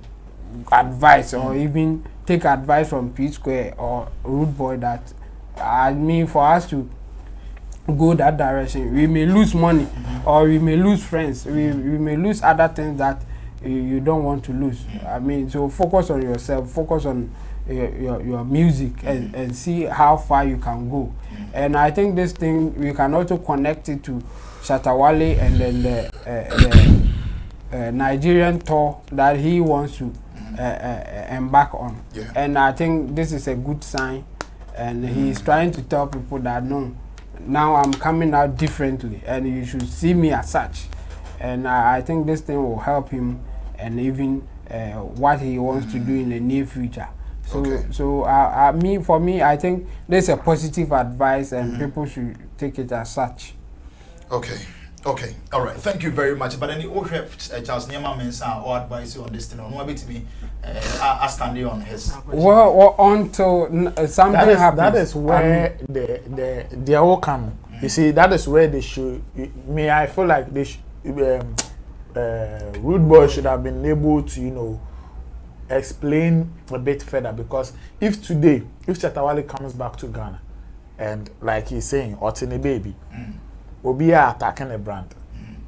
advise or even take advice from P Square or Rude Boy, that I mean, for us to go that direction, we may lose money or we may lose friends, we may lose other things that you don't want to lose. I mean, so focus on yourself, focus on your music and see how far you can go. And I think this thing, we can also connect it to Shatta Wale and then the Nigerian tour that he wants to embark on. And I think this is a good sign, and he's trying to tell people that no, now I'm coming out differently and you should see me as such. And I think this thing will help him, and even what he wants to do in the near future. So for me, I think there's a positive advice, and people should take it as such. Okay, all right. Thank you very much. But any Charles Nyama Mensa or advice on this thing, on what to be standing on his. Well, until something happens. That is where the all come. You see, that is where they should. I feel like they should. Rude Boy should have been able to, explain a bit further, because if Shatta Wale comes back to Ghana, and like he's saying, Otini baby. Will be attacking a brand,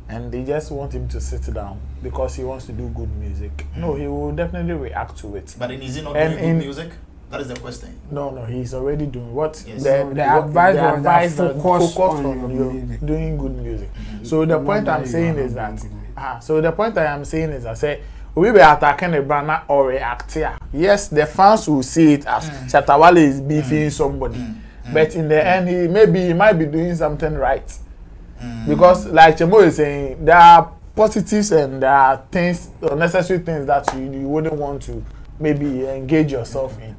and they just want him to sit down because he wants to do good music. No, he will definitely react to it. But is he not doing good music? That is the question. No, he's already doing what the advice focus on you doing good music. So the point I'm saying is that I say we be attacking a brand or react here. Yes, the fans will see it as Shatta Wale is beefing somebody, but in the end he might be doing something right. Because like Chemo is saying, there are positives and there are things, unnecessary things that you wouldn't want to maybe engage yourself in.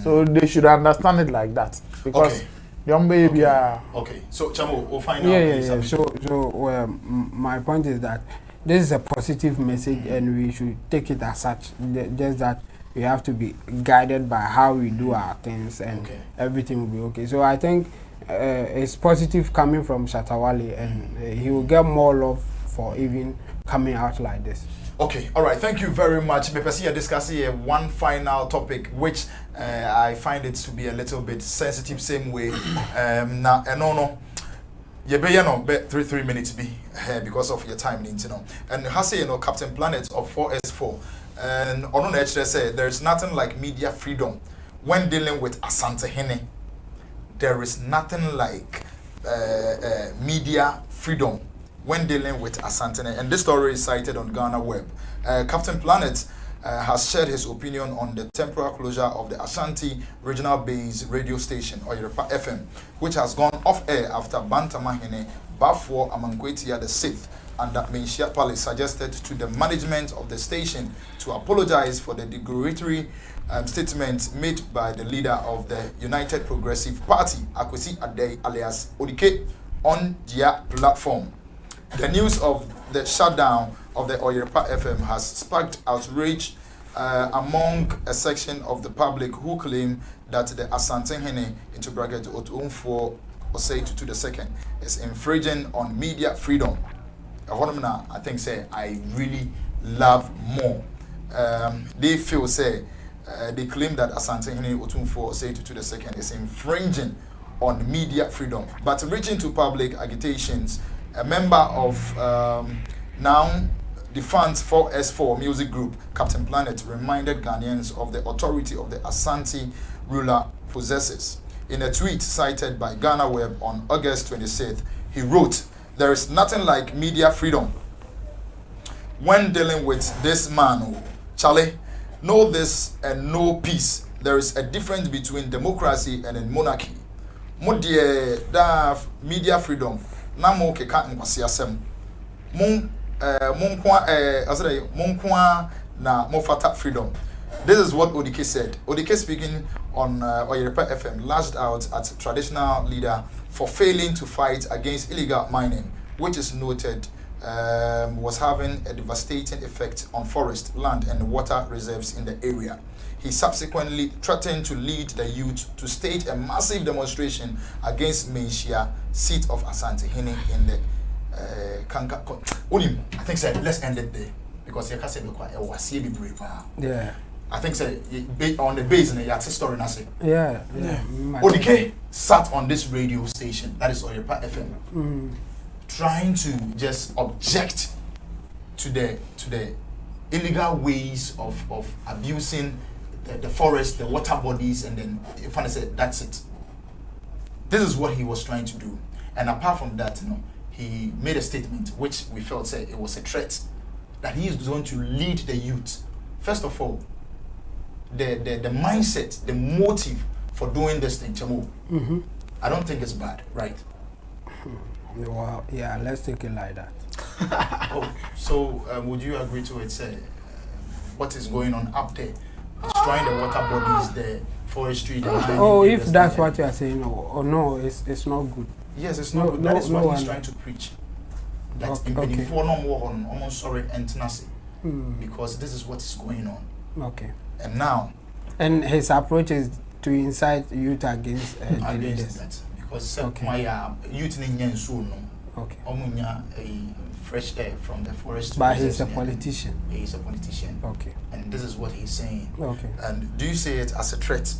So they should understand it like that. Because young baby are... So Chemo, we'll find out. So my point is that this is a positive message and we should take it as such. Just that we have to be guided by how we do our things, and everything will be okay. So I think it's positive coming from Shatta Wale, and he will get more love for even coming out like this. Okay, all right, thank you very much. Maybe discussing one final topic, which I find it to be a little bit sensitive, same way. Now, no. You be 3 minutes be because of your time, you know. And has Captain Planet of 4S4, and on the HRS say there is nothing like media freedom when dealing with Asantehene. There is nothing like media freedom when dealing with Asantehene, and this story is cited on Ghana Web. Captain Planet has shared his opinion on the temporary closure of the Ashanti regional base radio station, Oyerepa FM, which has gone off air after Bantamahene Bafo Amankwetia VI and that Menshia Palace suggested to the management of the station to apologize for the derogatory statement made by the leader of the United Progressive Party, Akwesi Adey alias Odike, on their platform. The news of the shutdown of the Oyerepa FM has sparked outrage among a section of the public who claim that the Asantehene, into bracket Otumfo Osei the second, is infringing on media freedom. I think say I really love more. They feel say they claim that Asantehene Otumfo Osei the second is infringing on media freedom, but reaching to public agitations. A member of now defunct 4S4 music group, Captain Planet, reminded Ghanaians of the authority of the Asante ruler possesses. In a tweet cited by Ghana Web on August 26th, he wrote, "There is nothing like media freedom. When dealing with this man, Charlie, know this and know peace. There is a difference between democracy and a monarchy. Modie da media freedom. Na mo keka nkwasi asem monkwa na mofata freedom." This is what Odike said. Odike, speaking on Oyerepa FM, lashed out at traditional leader for failing to fight against illegal mining, which is noted was having a devastating effect on forest, land and water reserves in the area. He subsequently threatened to lead the youth to stage a massive demonstration against Menshia, seat of Asantehene in the Kanka. I think say let's end it there because you can't say yeah. I think say on the base in the story na say. Yeah. Odike sat on this radio station, that is Oyerepa FM, trying to just object to the illegal ways of abusing the forest, the water bodies, and then if I said that's it. This is what he was trying to do, and apart from that, he made a statement which we felt said it was a threat that he is going to lead the youth. First of all, the mindset, the motive for doing this thing, Chamu. I don't think it's bad, right? Well, yeah, let's take it like that. So would you agree to it? Say what is going on up there? Destroying the water bodies, the forestry, the mining. If that's what you are saying, no, it's not good. Yes, it's not good. That is what he's trying to preach. That before no more on almost sorry and tenacity, because this is what is going on. Okay. And now, and his approach is to incite youth against the leaders. That because my youth in soon. Okay. Fresh air from the forest. But he's a politician. He's a politician. Okay. And this is what he's saying. Okay. And do you see it as a threat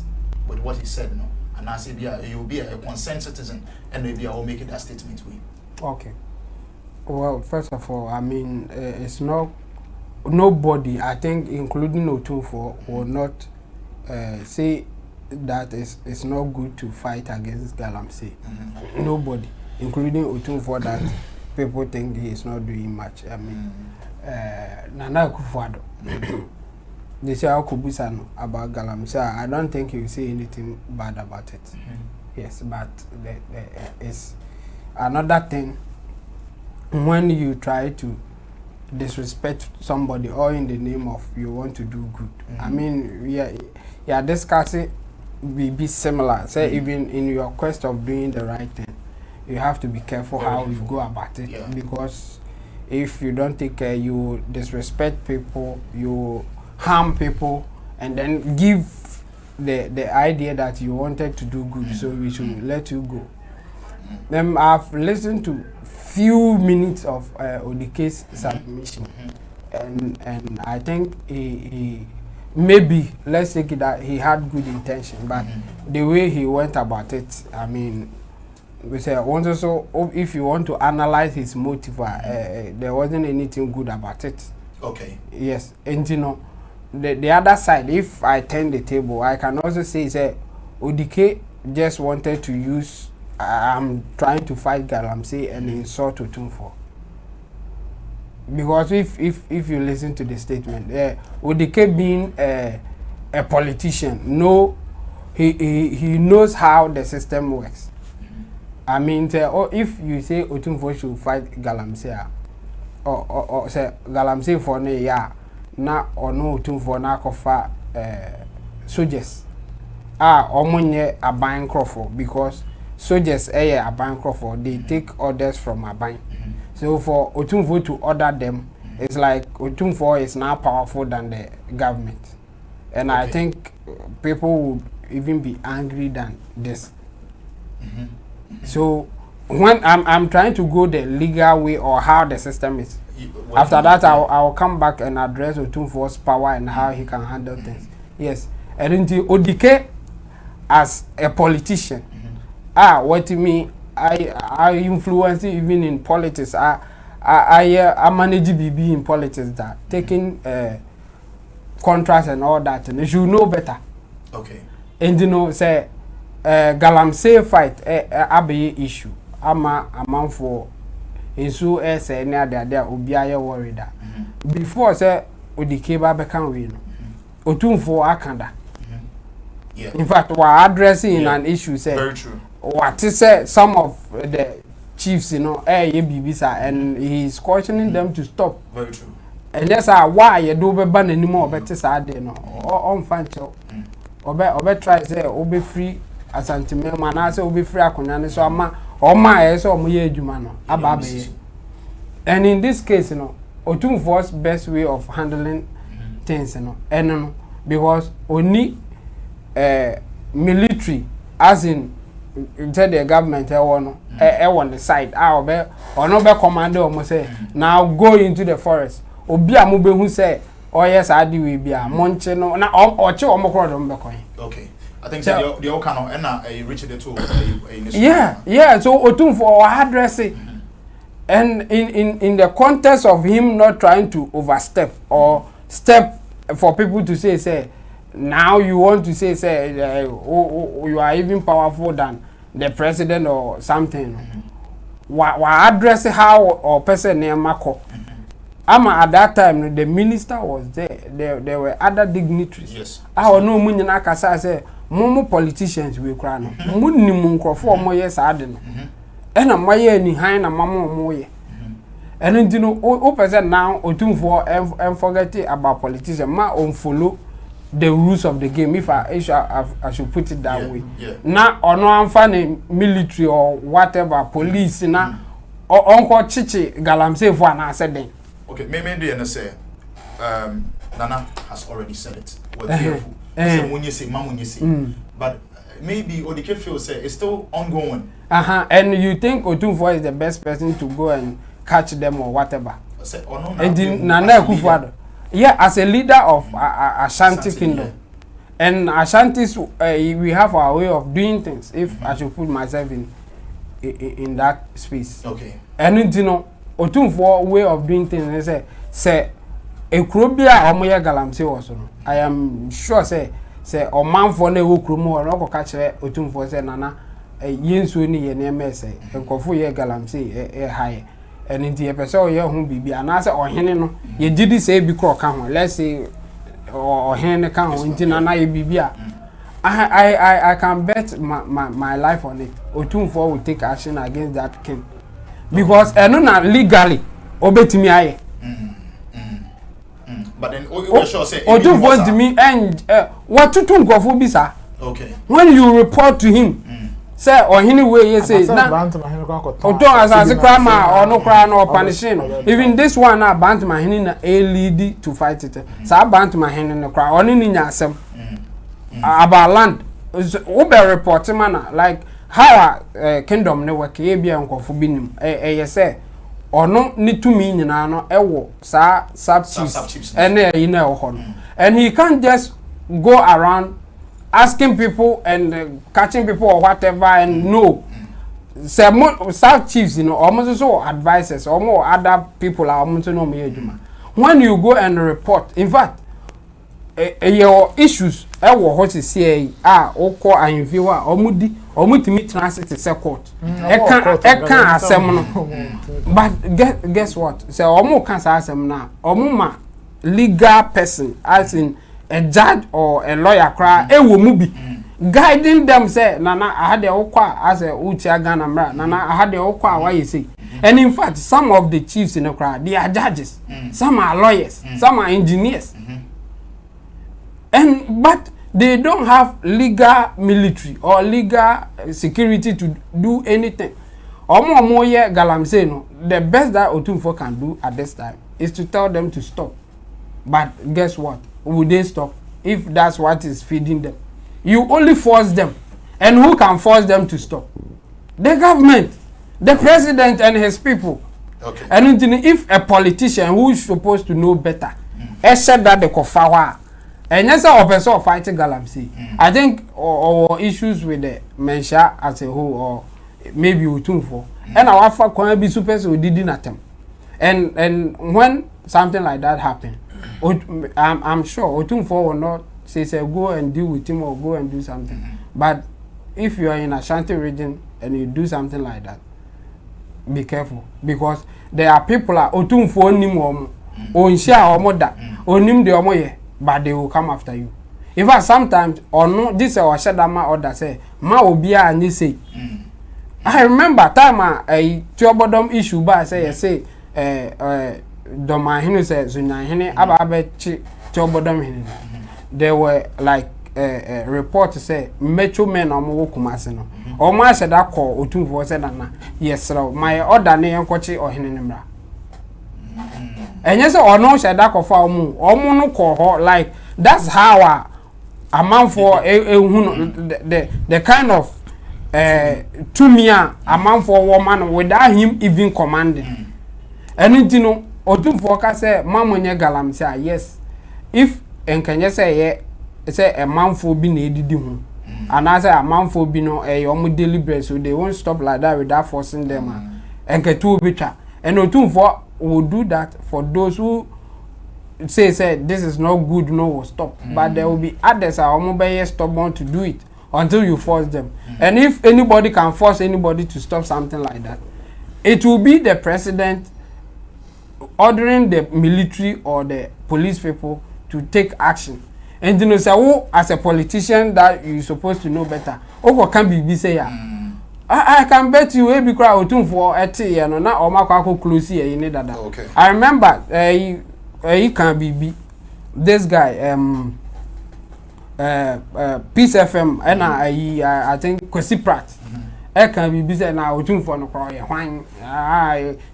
with what he said? No. And I say, you'll be a concerned citizen, and maybe I will make it that statement with. Okay. Well, first of all, I mean, it's not nobody. I think, including Otumfo, will not say that it's not good to fight against Galamsey. Nobody, including Otumfo, that. People think he is not doing much. I mean, Nana Akufo-Addo. They say Akubusano about Galamsey. I don't think he will say anything bad about it. Yes, but it's another thing when you try to disrespect somebody or in the name of you want to do good. I mean, we are discussing be similar. Say even in your quest of doing the right thing, you have to be careful how you go about it, because if you don't take care, you disrespect people, you harm people, and then give the idea that you wanted to do good, so we should let you go. Then I've listened to few minutes of Odike's submission, and I think he maybe, let's take it that he had good intention, but the way he went about it, I mean, we say also if you want to analyze his motive, there wasn't anything good about it. Okay. Yes, and you know, the other side, if I turn the table, I can also say Odike just wanted to use. I'm trying to fight Galamsey and insult Otumfuo. Because if you listen to the statement, Odike being a politician, he knows how the system works. I mean, if you say Otumfuo should fight Galamsey, or say Galamsey for ne ya na or no Otumfuo na kofa soldiers. Omonye Aban Crawford, because soldiers a Aban Crawford, they take orders from Aban. So for Otumfuo to order them, it's like Otumfuo is now powerful than the government. And I think people would even be angry than this. So when I'm trying to go the legal way or how the system is, after that I'll come back and address Otumfuo's power and how he can handle things. Yes. And then Odike as a politician, what to me, I influence even in politics. I manage BB in politics, that taking contracts and all that, and you should know better. Okay. And you know, say Galamsey fight a issue. I'm for insu say near there obiaye worried that before say Odike ba bekan we no Otumfuo akanda. Yeah. In fact, we're addressing an issue. Say, very true. What is some of the chiefs, you know, and he's cautioning them to stop. Very true. And that's why you do be ban anymore. Better sad, you know, on fancho. Obe try say obe free Asantehene man. I say obe free akunyane. So my so muye jumano ababe. And in this case, you know, Otumfuo's best way of handling things, you know, and because only military, as in the government, on the side, or no be commander or say now go into the forest. Obi amube who say, oh yes, I do we be a monche no na or che or mokro. Okay, I think so, the Okano and reach the tool. Yeah. So Otumfuo address it, and in the context of him not trying to overstep or step for people to say. Now you want to say you are even powerful than the president or something. Why address how or person near Mako? At that time the minister was there. There were other dignitaries. Yes. I don't know when you say more politicians we cry no. Munni munkrofo mo yes aden. And am maye ni han na mama mo ye. And you know o person now Otumfuo and forget about politicians ma on follow the rules of the game, if I should put it that way. Yeah. Now, or no, I'm finding military or whatever, police, now, or Uncle Chichi, Galamsey for an answer. Okay, maybe you say, Nana has already said it. We're careful. When you say, Mom, when you say, but maybe Odike feels say it's still ongoing. And you think Otumfuo is the best person to go and catch them or whatever? And Nana Kufuado. Yeah, as a leader of Ashanti Kingdom, yeah. And Ashantis, we have our way of doing things. If I should put myself in that space, okay. And you know, Otumfuo way of doing things. Say, Ekrobia omoya Galamsey also. I am sure say o man for ne okromo or no catch Otumfuo say nana yensu ni ye neme say enkofu ye Galamsey high. And in the episode, you won't be an answer or hen no. You did say because let's say or hen account in I can bet my life on it. Otumfuo will take action against that king because I know not legally obey to me. But then we sure say Otumfuo to me and what to think of Obisa. Okay. When you report to him, say anyway you say na oton asase kra ma ono kra na opanishing even this one na Bantama hini na lead to fight it sa Bantama hini no kra oni ni nya asem about land we be report man like how kingdom ne work e bia nkofo binim you say ono ni tumi nyina no ewo sa sub chiefs ene yi na ho no and he can't just go around asking people and catching people or whatever and no some sub chiefs almost so advisors or more other people are almost no me aduma when you go and report in fact your issues ewo ho se okọ anview a omutimi transit se court e kan asem no but guess what say omo kan sa asem na omo ma legal person as in a judge or a lawyer cry ewo mu bi guiding them say nana ahade okwa as a utia Ghana mra nana ahade okwa why you say and in fact some of the chiefs in the crowd they are judges some are lawyers some are engineers and but they don't have legal military or legal security to do anything omo ye Galamsey no the best that Otumfo can do at this time is to tell them to stop but guess what will they stop if that's what is feeding them? You only force them. And who can force them to stop? The government, the president and his people. Okay. And if a politician who is supposed to know better, except that the Kofawa, and yes, a person fighting Galamsey, I think our issues with the Mensha as a whole, or maybe Otumfo, and our fact can be super so didn't attempt. And when something like that happened, I'm sure Otumfo will not say go and deal with him or go and do something. But if you are in Ashanti region and you do something like that, be careful because there are people like Otumfo onim omo, onshia omo da, onim de omo ye, but they will come after you. In fact, sometimes or no, this or Shatta order say ma obia and say. I remember time a Tuobodom issue by say Domahino says Zunahine Ababe Tuobodom. There were like reports say metro men or more Kumasino. Or my said that call Otumfo said yes, sir, my order name Kochi or Hinimra. And yes, or no said that of our moon or mono call like that's how a man for the kind of to me a man for a woman without him even commanding. And you know, Otumfo ka say Mamonye Galamsey yes. If and can you say a man for being a didi and I say a man for being a deliberate so they won't stop like that without forcing them and get too bitter. And Otumfo will do that for those who say this is not good, no stop. But there will be others are mobile stubborn to do it until you force them. And if anybody can force anybody to stop something like that, it will be the president ordering the military or the police people to take action. And you know, say, oh, as a politician that you're supposed to know better. Oh, what can be say I can bet you be cry Otumfo eti no na o makwa close here you need that. Okay. I remember he can be this guy Peace FM and I think Kwesi Pratt. Can be say na Otumfo no cry hwan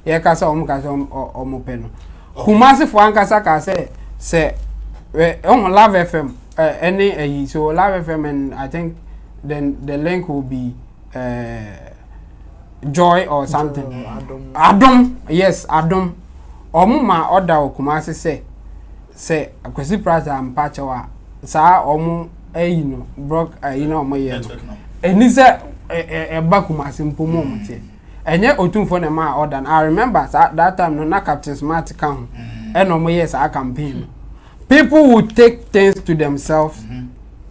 ye ka say o mo pe no. Kumasi fo ankasa ka say on Love FM any so Love FM and I think then the link will be Joy or something. Adam, yes, Adam. Omuma order Kumasi say Kwesi Pratt and Pachawa sa omu you know broke you know my year. And he said a Bakumasi mpomo mtie. Enye Otumfo na ma order. I remember that time no na Captain Smart come. And no yes I campaign. People would take things to themselves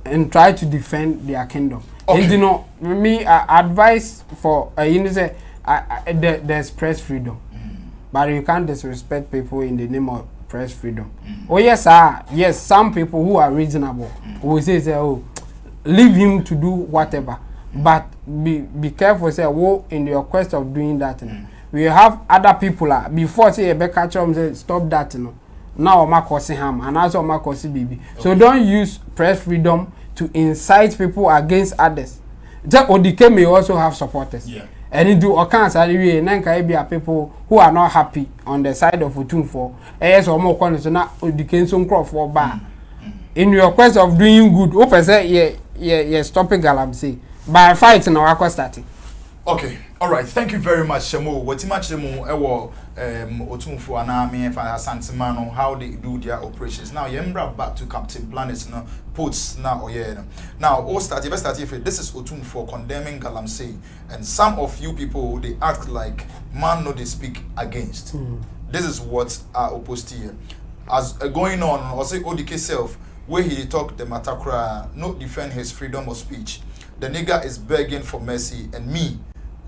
and try to defend their kingdom. Okay. And you know, me advice for you know say there's press freedom, but you can't disrespect people in the name of press freedom. Oh yes, yes, some people who are reasonable will say oh, leave him to do whatever, but be careful. Say oh, in your quest of doing that, we have other people before say catch them say stop that, you know. Now I'm causing harm and also I'm causing baby. So don't use press freedom to incite people against others. That ODK may also have supporters. Yeah. And it do occur salary and be people who are not happy on the side of Utumfo. Yes, or more condition ODK some crop for bar. In your quest of doing good, open say yeah, stopping Galamsey. By fight in our starting. Okay, all right. Thank you very much, Shemo. What much Shemo Otumfo Anami and Asantehene, how they do their operations. Now, you back to Captain Planets now, posts now, Now, all start. You best start if this is Otumfo condemning Galamsey, and some of you people they act like man no they speak against. This is what are opposed here. As going on, or say ODK self, where he talk the matakra, no defend his freedom of speech. The nigger is begging for mercy, and me,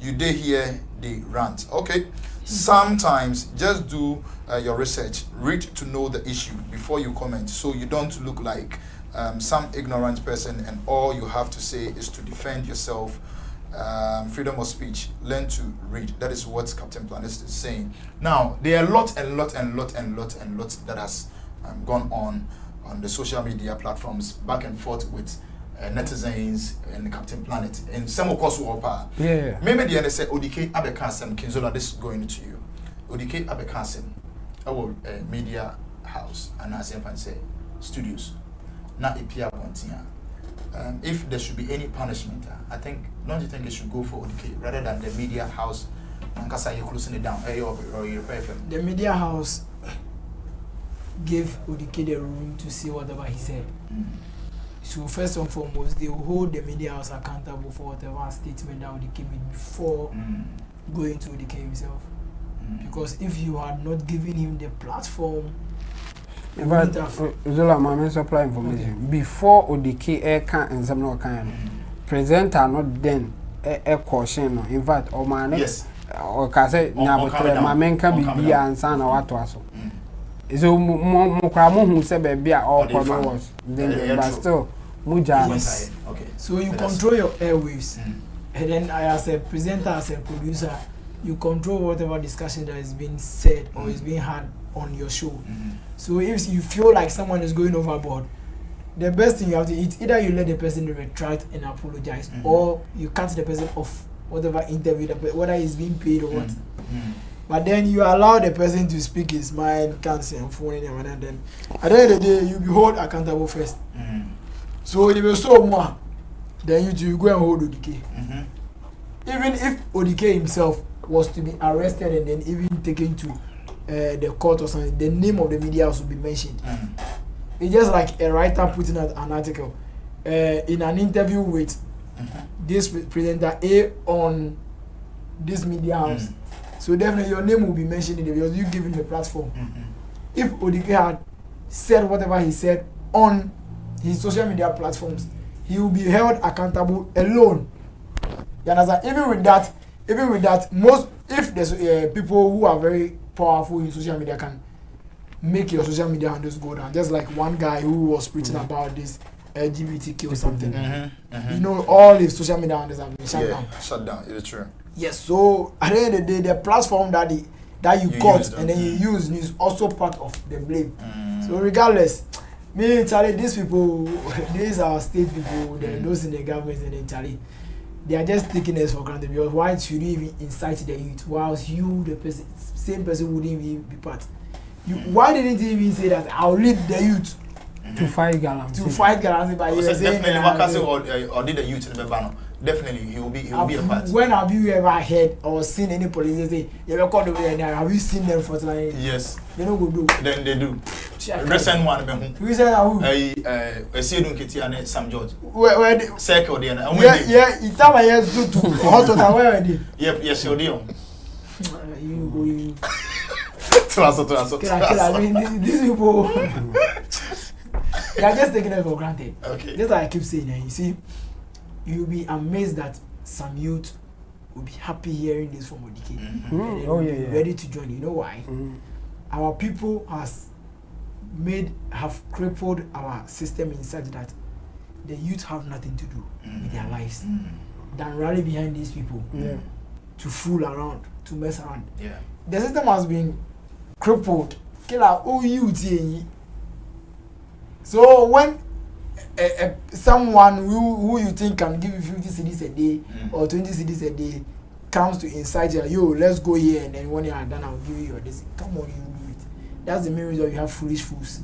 you dey here, they rant. Okay. Sometimes just do your research, read to know the issue before you comment, so you don't look like some ignorant person and all you have to say is to defend yourself. Freedom of speech, learn to read. That is what Captain Planet is saying. Now, there are a lot that has gone on the social media platforms, back and forth with netizens and Captain Planet and some of course were yeah. Maybe the NSA ODK Abekasem Kinzola, this is going to you. ODK Abekasem, our media house, and as if I say studios, not a PR Pontia. If there should be any punishment, I think, don't you think it should go for ODK rather than the media house? And Kasa, you're closing it down. The media house gave ODK the room to say whatever he said. So first and foremost, they will hold the media house accountable for whatever statement that ODK made before going to ODK himself. Because if you had not given him the platform, but Zola, my supply information before ODK air can and some no kind presenter not then a caution. In fact, or my next or Kase my men can be and son or what was. So Mokramu who said baby all was then but still yes. Okay. So you control your airwaves, and then as a presenter, as a producer, you control whatever discussion that is being said or is being had on your show. So if you feel like someone is going overboard, the best thing you have to eat, either you let the person retract and apologize, or you cut the person off whatever interview, whether he's being paid or what. But then you allow the person to speak his mind, cancer and phone, and then at the end of the day, you be held accountable first. So if you saw more, then you go and hold ODK. Even if ODK himself was to be arrested and then even taken to the court or something, the name of the media house will be mentioned. It's just like a writer putting out an article in an interview with this presenter A on this media house. So definitely your name will be mentioned in it because you give him the platform. If ODK had said whatever he said on his social media platforms, he will be held accountable alone. You understand? Even with that, most if there's people who are very powerful in social media can make your social media handles go down. Just like one guy who was preaching about this LGBTQ or something. You know, all his social media handles have been shut down. Shut down. It's true. Yes. So at the end of the day, the platform that you got and then you use is also part of the blame. So regardless. Me, Charlie, these people, these are state people, those in the government and then Charlie, they are just taking us for granted because why should you even incite the youth whilst you, the person, same person wouldn't even be part? Why didn't you even say that I'll lead the youth to fight Galamsey? To fight Galamsey by definitely, what or did the youth in the banner? Definitely, he will be a part. When have you ever heard or seen any police say you ever called over there? Have you seen them for like? Yes. They don't go do. Then they do. Recent one, we say who? I see don't get here Sam George. Where they? Circle there. Yeah. It time I hear to hot water. Where are they? Yep. Yes, you're there. You. I mean, these people. They are just taking it for granted. Okay. Just like I keep saying, you see. You'll be amazed that some youth will be happy hearing this from ODK. Oh yeah. Ready to join. You know why? Our people have crippled our system in such that the youth have nothing to do with their lives than rally behind these people to fool around, to mess around. Yeah. The system has been crippled. Killer youth. So when someone who you think can give you 50 cedis a day or 20 cedis a day comes to incite you, yo, let's go here, and then when you are done, I'll give you your this. Come on, you do it. That's the main reason you have foolish fools.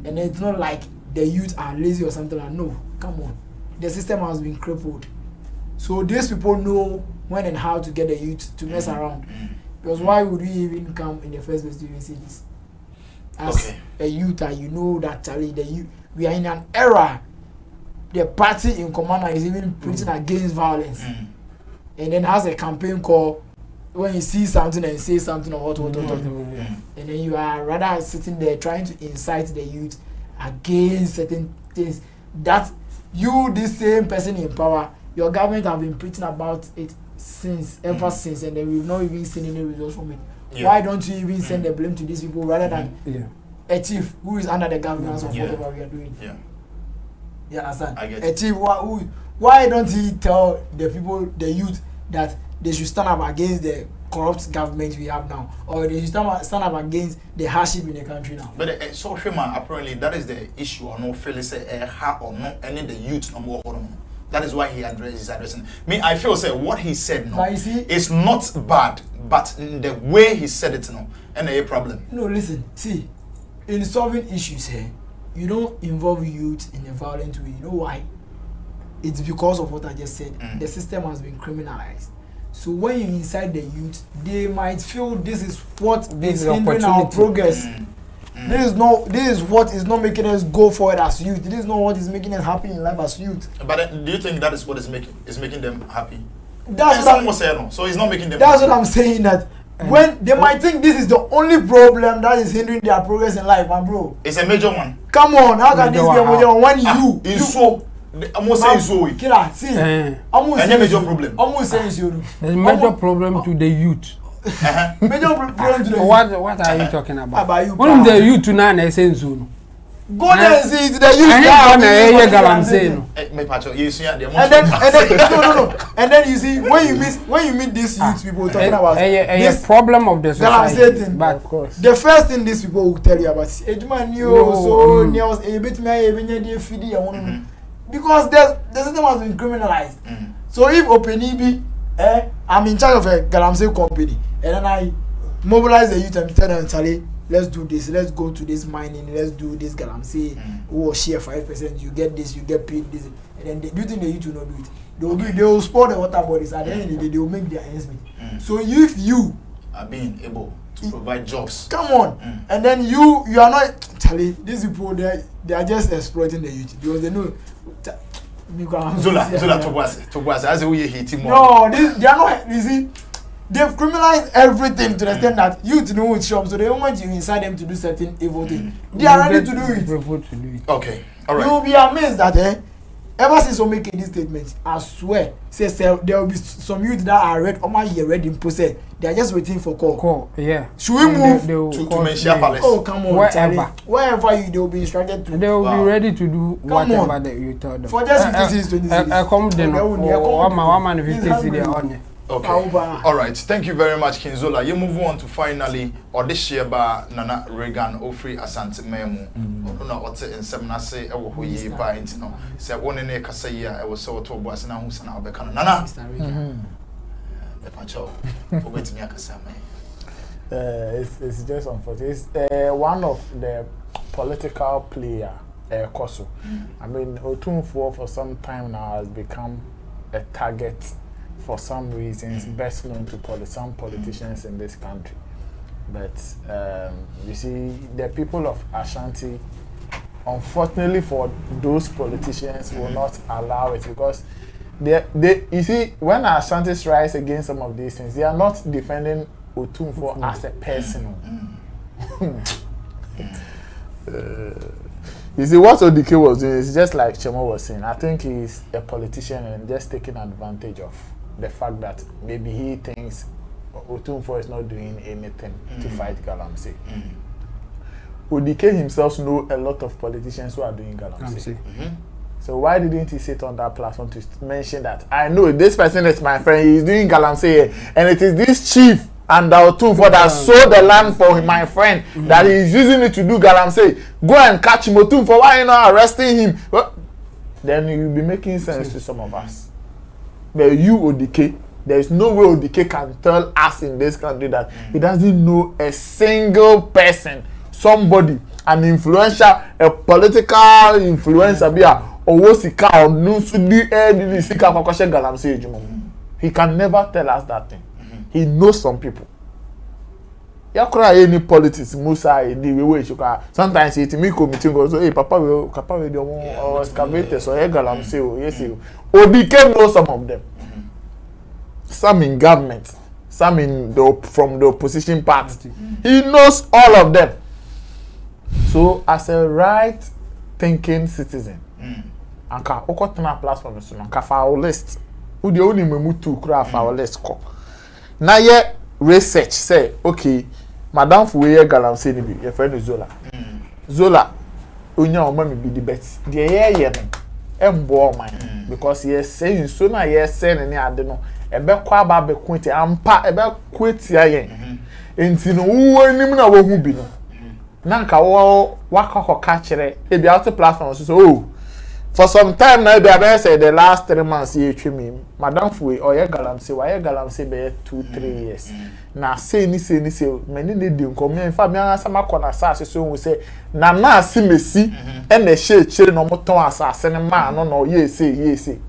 And it's not like the youth are lazy or something like no. Come on, the system has been crippled. So these people know when and how to get the youth to mess around. Because why would we even come in the first place to even see this? As a youth, you know that Charlie, the youth, we are in an era. The party in command is even preaching against violence, and then has a campaign call when you see something and say something or what, and then you are rather sitting there trying to incite the youth against certain things that you, this same person in power, your government have been preaching about it since ever since, and then we've not even seen any results from it. Why don't you even send the blame to these people rather than a chief who is under the governance of whatever we are doing? You understand? A chief why don't he tell the people, the youth, that they should stand up against the corrupt government we have now, or they should stand up against the hardship in the country now? But so apparently that is the issue, or no fail say how or no any the youth no more. That is why he is addressing. Me, I feel say what he said no is not bad, but the way he said it no, and a problem. No, listen, see, in solving issues here, you don't involve youth in a violent way. You know why? It's because of what I just said. The system has been criminalized. So when you incite the youth, they might feel this is what is hindering our progress. This is what is not making us go forward as youth. This is not what is making us happy in life as youth. But do you think that is what is making them happy? That's what I'm saying. So it's not making them. That's what I'm saying. That when they might think this is the only problem that is hindering their progress in life, man, bro. It's a major one. Come on, how can this be a major one when you so? I'm not saying so. Killer, see, I'm not saying major problem. I'm not saying so. There's a major problem to the youth. Major problem to the youth. What are you talking about? About you. One of the youth tonight is saying so. Go there and see the youth. And then you see when you meet these youth people talking about this problem of the society. But of course, the first thing these people will tell you about is because the system has been criminalized. So if Openibi, I'm in charge of a Galamsey company, and then I mobilize the youth and tell them, Charlie, let's do this, let's go to this mining, let's do this Galamsey, or share 5%, you get this, you get paid this, and then do you think the youth will not do it? They will spoil the water bodies, at the end of the day, they will make their ends meet. So if you are being able to provide jobs, come on, and then you are not, Charlie, these people, they are just exploiting the youth, because they know. Zola, Tobwas, as we hit him. No, they are not. You see, they've criminalized everything to the extent that youth know which shop, so they don't want you inside them to do certain evil thing. They are ready to do it. Okay, all right. You will be amazed that ever since we making this statement, I swear, there will be some youth that are ready in process. They are just waiting for call. Yeah. Should we move to Menchia Palace? Oh, come on, wherever they will be instructed to. They will be ready to do whatever that you tell them. For just 50 cities, 20 cities. Come then. One man 50 cities on. Okay. All right. Thank you very much, Kinzola. You move on to finally audition by Nana Regan Ofri Asantehene. Ona ote ensem say e wo hoye pa enti no. Say one ne kasa yi a e wo so to boase na hu sana obeka no. Nana. The pancho. Obetimi akasa me. It's just unfortunate. It's one of the political player Koso. I mean, Otunfuo for some time now has become a target for some reasons, best known to some politicians in this country. But you see, the people of Ashanti, unfortunately for those politicians, will not allow it, because you see, when Ashantis rise against some of these things, they are not defending Otunfuo as a person. You see, what Odike was doing is just like Chemo was saying. I think he's a politician and just taking advantage of the fact that maybe he thinks Otunfuo is not doing anything to fight Galamsey. Odike himself knows a lot of politicians who are doing Galamsey. So why didn't he sit on that platform to mention that I know this person is my friend, he's doing Galamsey, and it is this chief and Otunfuo that sold the land for my friend that he's using it to do Galamsey. Go and catch him, Otunfuo. Why are you not arresting him? then you'll be making sense to some of us. But you, Odike, there is no way Odike can tell us in this country that he doesn't know a single person, somebody, an influential, a political influencer, or Wosika or Nusudi Sika Kwakoshe Galamsey Ejimo. He can never tell us that thing. He knows some people. You cry any politics, Musa, the way you can. Sometimes it me committee goes, hey, Papa will or excavators or Galamsey or yes, Odike knows some of them. Some in government, some in from the opposition party. He knows all of them. So, as a right-thinking citizen, anka okotena platform so anka file list. Who the only memu to craft file list ko. Na ye research say, okay, Madam Fuye Galamsey ni bi, your friend Zola. Zola, onya oma mi be the best. The ye no. Embo man because yes saying so na yes say ne ade no ebe kwa ba be kwenti ampa ebe kweti ayen enti no wo anim na wo hu bi no na nka wo wakọ kire e be out platform so oh for some time now they say the last 3 months ye twi me Madam Fuwe Galamsey be 2-3 years na say ni many dey nkom me fa me ansa makọ na asase so hu say na na asimesi e na chire no moton asase ne ma no ye say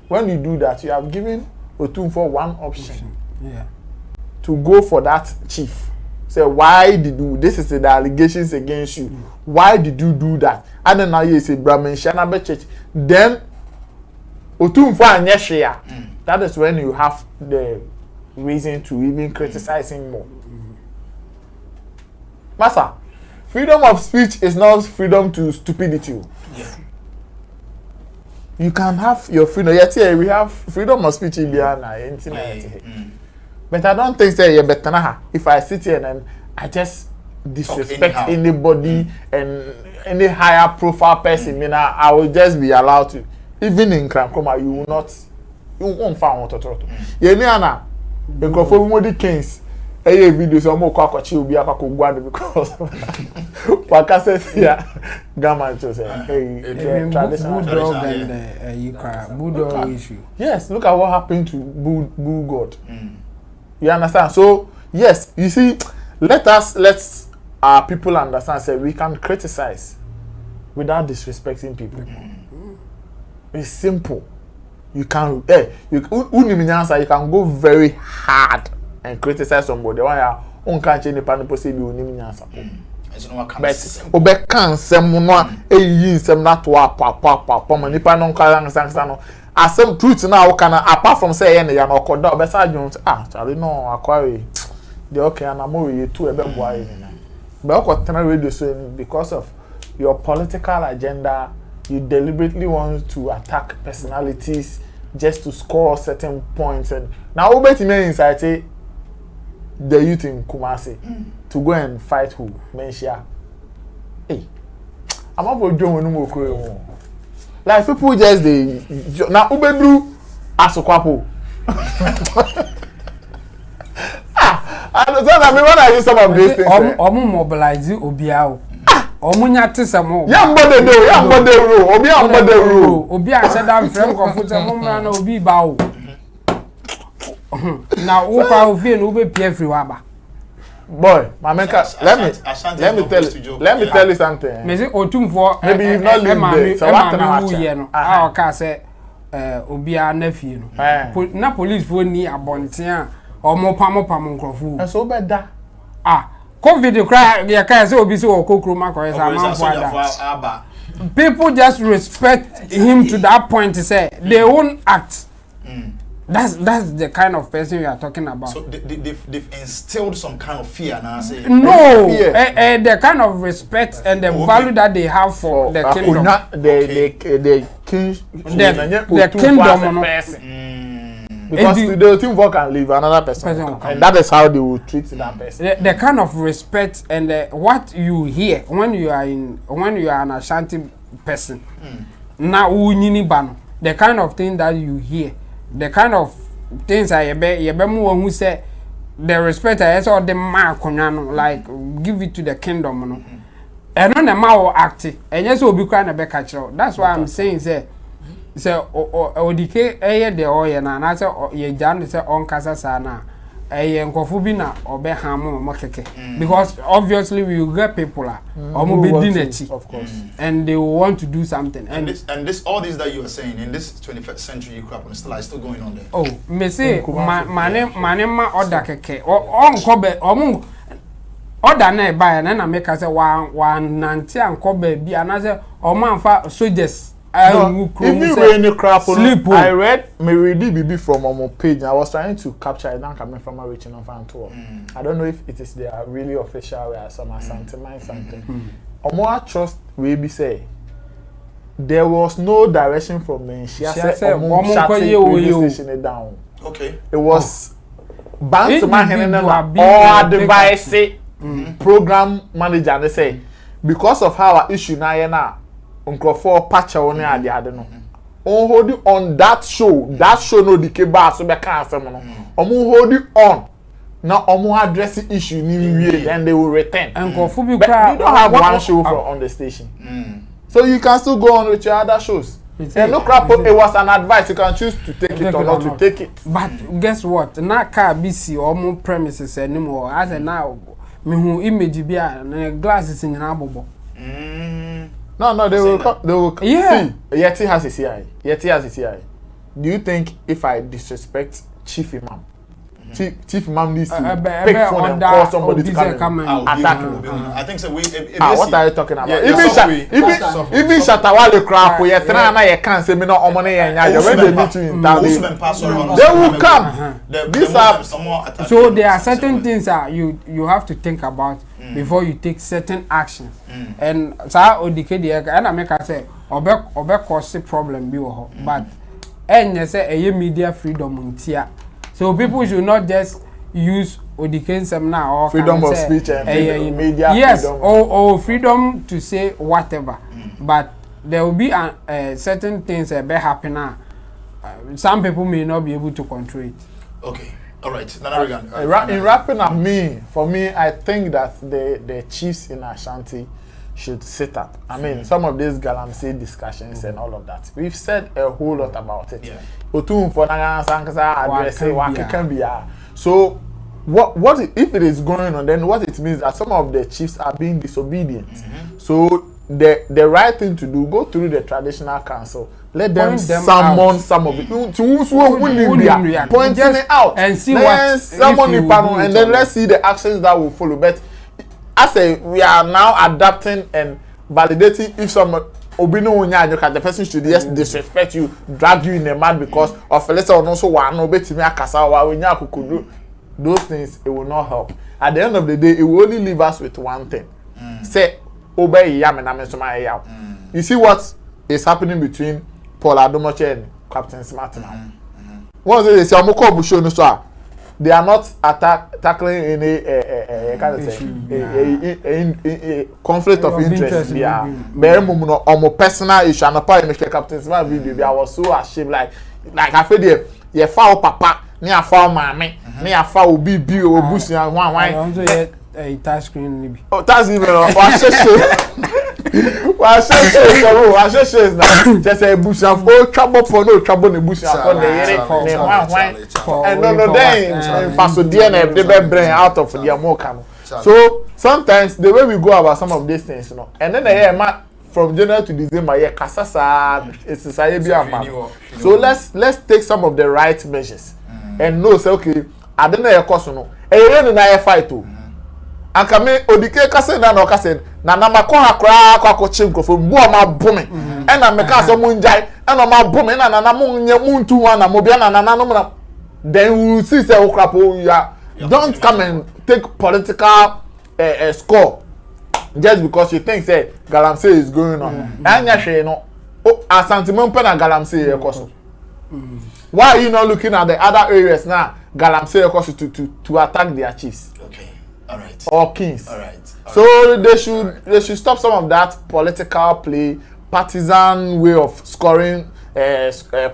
when you do that you have given Otum for one option to go for that chief. Say why did you this is the allegations against you, why did you do that? And then now you say Brahmin Shanabe Church, then Otum for Anyeshia. That is when you have the reason to even criticize him more. Massa, freedom of speech is not freedom to stupidity. You can have your freedom. Yet here we have freedom of speech in the internet. But I don't think say better if I sit here and I just disrespect anybody and any higher profile person, I will just be allowed to. Even in Krankoma, you won't find what to talk to. Yeah, because for more kings, a video so more kwakwachi will be a kwakwa because Waka says here, Gama to say, hey, traditional Bulldog and Bulldog issue. Yes, look at what happened to Bull God. You understand? So yes, you see, let our people understand. Say we can criticize without disrespecting people. It's simple. You can, you can go very hard and criticize somebody. Why you can't change the panel say you need answer. But obe kan sem no eyi sem na to apa manipa no kan san no asem truth na wo kana apart from say yen ya no koda obe sa adwon chale no akware the okay na mo we tu ebe boa yen na but ko tena radio so because of your political agenda you deliberately want to attack personalities just to score certain points and now we bet me inside say the youth in Kumasi to go and fight who Menshia. Hey, I'm up for John no like people just they now ubedru asokwapo. I understand that when I use some of these things. Omu mobilize obiao. Omu nyate samo. Yambode ro, obi ambode ro. Obi a said am frem computer mo na obi ba o. Now, who feel no be everywhere ba. Boy, Mameka, let me tell you something. Me say Otum for maybe you not live there. So what can I can say obi a nephew no. Na police for ni abonten a omo pam nkrofo. And so better. COVID cry ya can say obi say okokroma ko esa man for people just respect him to that point to say they won't act. That's the kind of person we are talking about. So they've instilled some kind of fear now. No, the kind of respect and the value that they have for the kingdom. The kingdom. Because the team work and leave another person and that is how they will treat that person. The kind of respect and what you hear when you are an Ashanti person. Now the kind of thing that you hear. The kind of things I who say the respect I saw the man like give it to the kingdom no. And on the man will act and yes will be kind of back. That's why I'm saying say say odike eye de oye na na say ye jan say on kasa sana eye nkofo bi na obe ham mo keke because obviously we will get people omo be dinechi of course and they want to do something and this all these that you are saying in this 21st century crap and still going on there. Oh me say mane ma order keke on ko be omo order na e buy na make say one nanti anko be bi na say omo anfa soldiers. No, even when you crap sleep, I read BB from on page. I was trying to capture it. Now coming from a reaching on fan tour. I don't know if it is their really official way or some Asantehene something. Omo trust we be say there was no direction from me. She said Omo shutting station it down. Okay. It was bound to my hand or device program manager. They say because of our issue now. Uncrofor patcha on the other no. On hold it on that show no the keba so be cancel no. Hold it on. Now address the issue then they will return. And you don't have one show on the station. So you can still go on with your other shows. And no crap, it was an advice. You can choose to take it or not to take it. But guess what? Na car BC or more premises anymore. As a now, me who image be a glasses in an abobo. No, they will come. They will. Yeah. See, Yeti has a CI. Do you think if I disrespect Chief Imam, Chief Imam needs to pick phone and call somebody to come and attack him? I think so. What are you talking about? Even Shatta crap, we are trying to can't say me no money and when they meet you in town, they will come. These are so there are certain things that you have to think about. Before you take certain actions. And so odike dey and I make I say obe cause problem bi wo but enye say media freedom ntia. So people should not just use odike nsem na or freedom of speech and media yes, freedom. Or freedom to say whatever. But there will be certain things that be happen some people may not be able to control it. Okay. All right, in wrapping up, for me, I think that the chiefs in Ashanti should sit up. I mean, some of these Galamsey discussions and all of that. We've said a whole lot about it. So, what if it is going on? Then what it means that some of the chiefs are being disobedient. So the right thing to do, go through the traditional council. Let them summon some of it. Point them out and see what someone in panel, and then let's see the actions that will follow. But I say we are now adapting and validating if someone the person should just disrespect you, drag you in the mud because of let's say also one those things, it will not help. At the end of the day, it will only leave us with one thing. Say obey yam and you see what is happening between Paul Adomoche and Captain Smart now. Once they say they are not tackling any conflict of interest. Yeah, but personal issue. And apart from Captain Smart video, I was so ashamed. Like I feel you foul papa, me a foul mommy, me a foul BB or bush and one. A touch screen. Oh, that's even I say now. Just a bush of all trouble for no trouble in the bush for the and no then pass DNA they bring out of the more. So sometimes the way we go about some of these things, you know, and then I from January to December, yeah, kasasa it's society. So let's take some of the right measures and know say okay, I don't know your course no. E fight too. And come odike kase na no kase na na makwa akra akwa chimkrofo bu o ma bome e na meka so mu njai e na ma bome na na mu nye mu ntu wa na mo bia na na no na then we will see say okrapo you don't come and take political score just because you think say Galamsey is going on anya hwe no Asantehene pe na Galamsey e koso why are you not looking at the other areas now Galamsey e koso to attack their chiefs? Okay. All right. Or kings. All right. So they should stop some of that political play, partisan way of scoring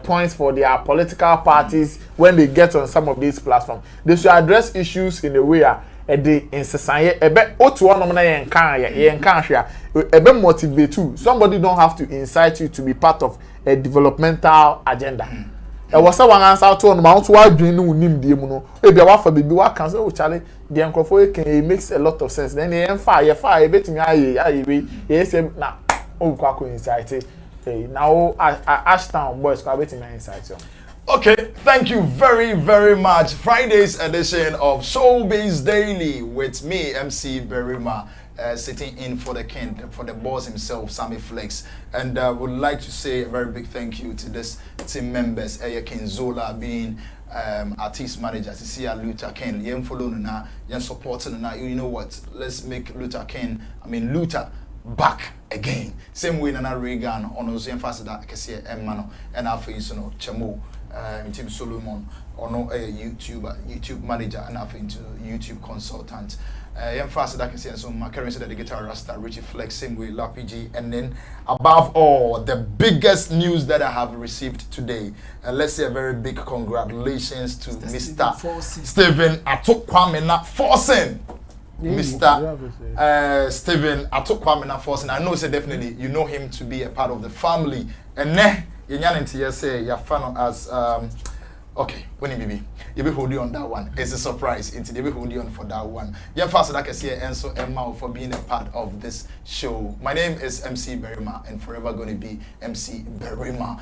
points for their political parties when they get on some of these platforms. They should address issues in a way the insesaye ebe otu onom na yen kan hwe ebe motivate you. Somebody don't have to incite you to be part of a developmental agenda. E was a one answer to on mount wa dwen no nim die mu no e bia wa fa bebi wa kan say o chale the enkrofo can it makes a lot of sense. Then yen fa ye betimi aye we ye say na o kwa ko incite now Ashtown boys kwa betimi incite you. Okay, thank you very, very much. Friday's edition of Showbiz Daily with me, MC Berima, sitting in for the king, for the boss himself, Sammy Flex. And would like to say a very big thank you to this team members, King Zola being artist manager, Cecilia Luther Ken, yen follow na, yen supporting na. You know what? Let's make Luther back again. Same way Nana Reagan on those emphasis that I can see Emmanuel and our face, you know, Chamo. Team Solomon or no YouTube manager and I've into YouTube consultant. Fast that I can see so my currency that the guitar Rasta, Richie Flex, same way LaPG, and then above all, the biggest news that I have received today. Let's say a very big congratulations to Mr. Stephen Atukwamena Forsen. Mr. Stephen Atukwamena Forsen. I know, so definitely you know him to be a part of the family. And you're fan as okay, when you be holding on that one. It's a surprise. It's you be holding on for that one. Yeah, first I can see Enso Emma for being a part of this show. My name is MC Berima and forever going to be MC Berima.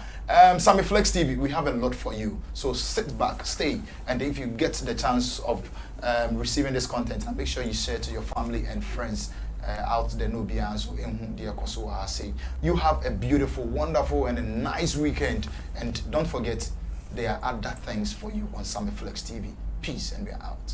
Sammy Flex TV, we have a lot for you. So sit back, stay, and if you get the chance of receiving this content, make sure you share to your family and friends. Out there, no bianso, you have a beautiful, wonderful, and a nice weekend. And don't forget, there are other things for you on Sammy Flex TV. Peace, and we are out.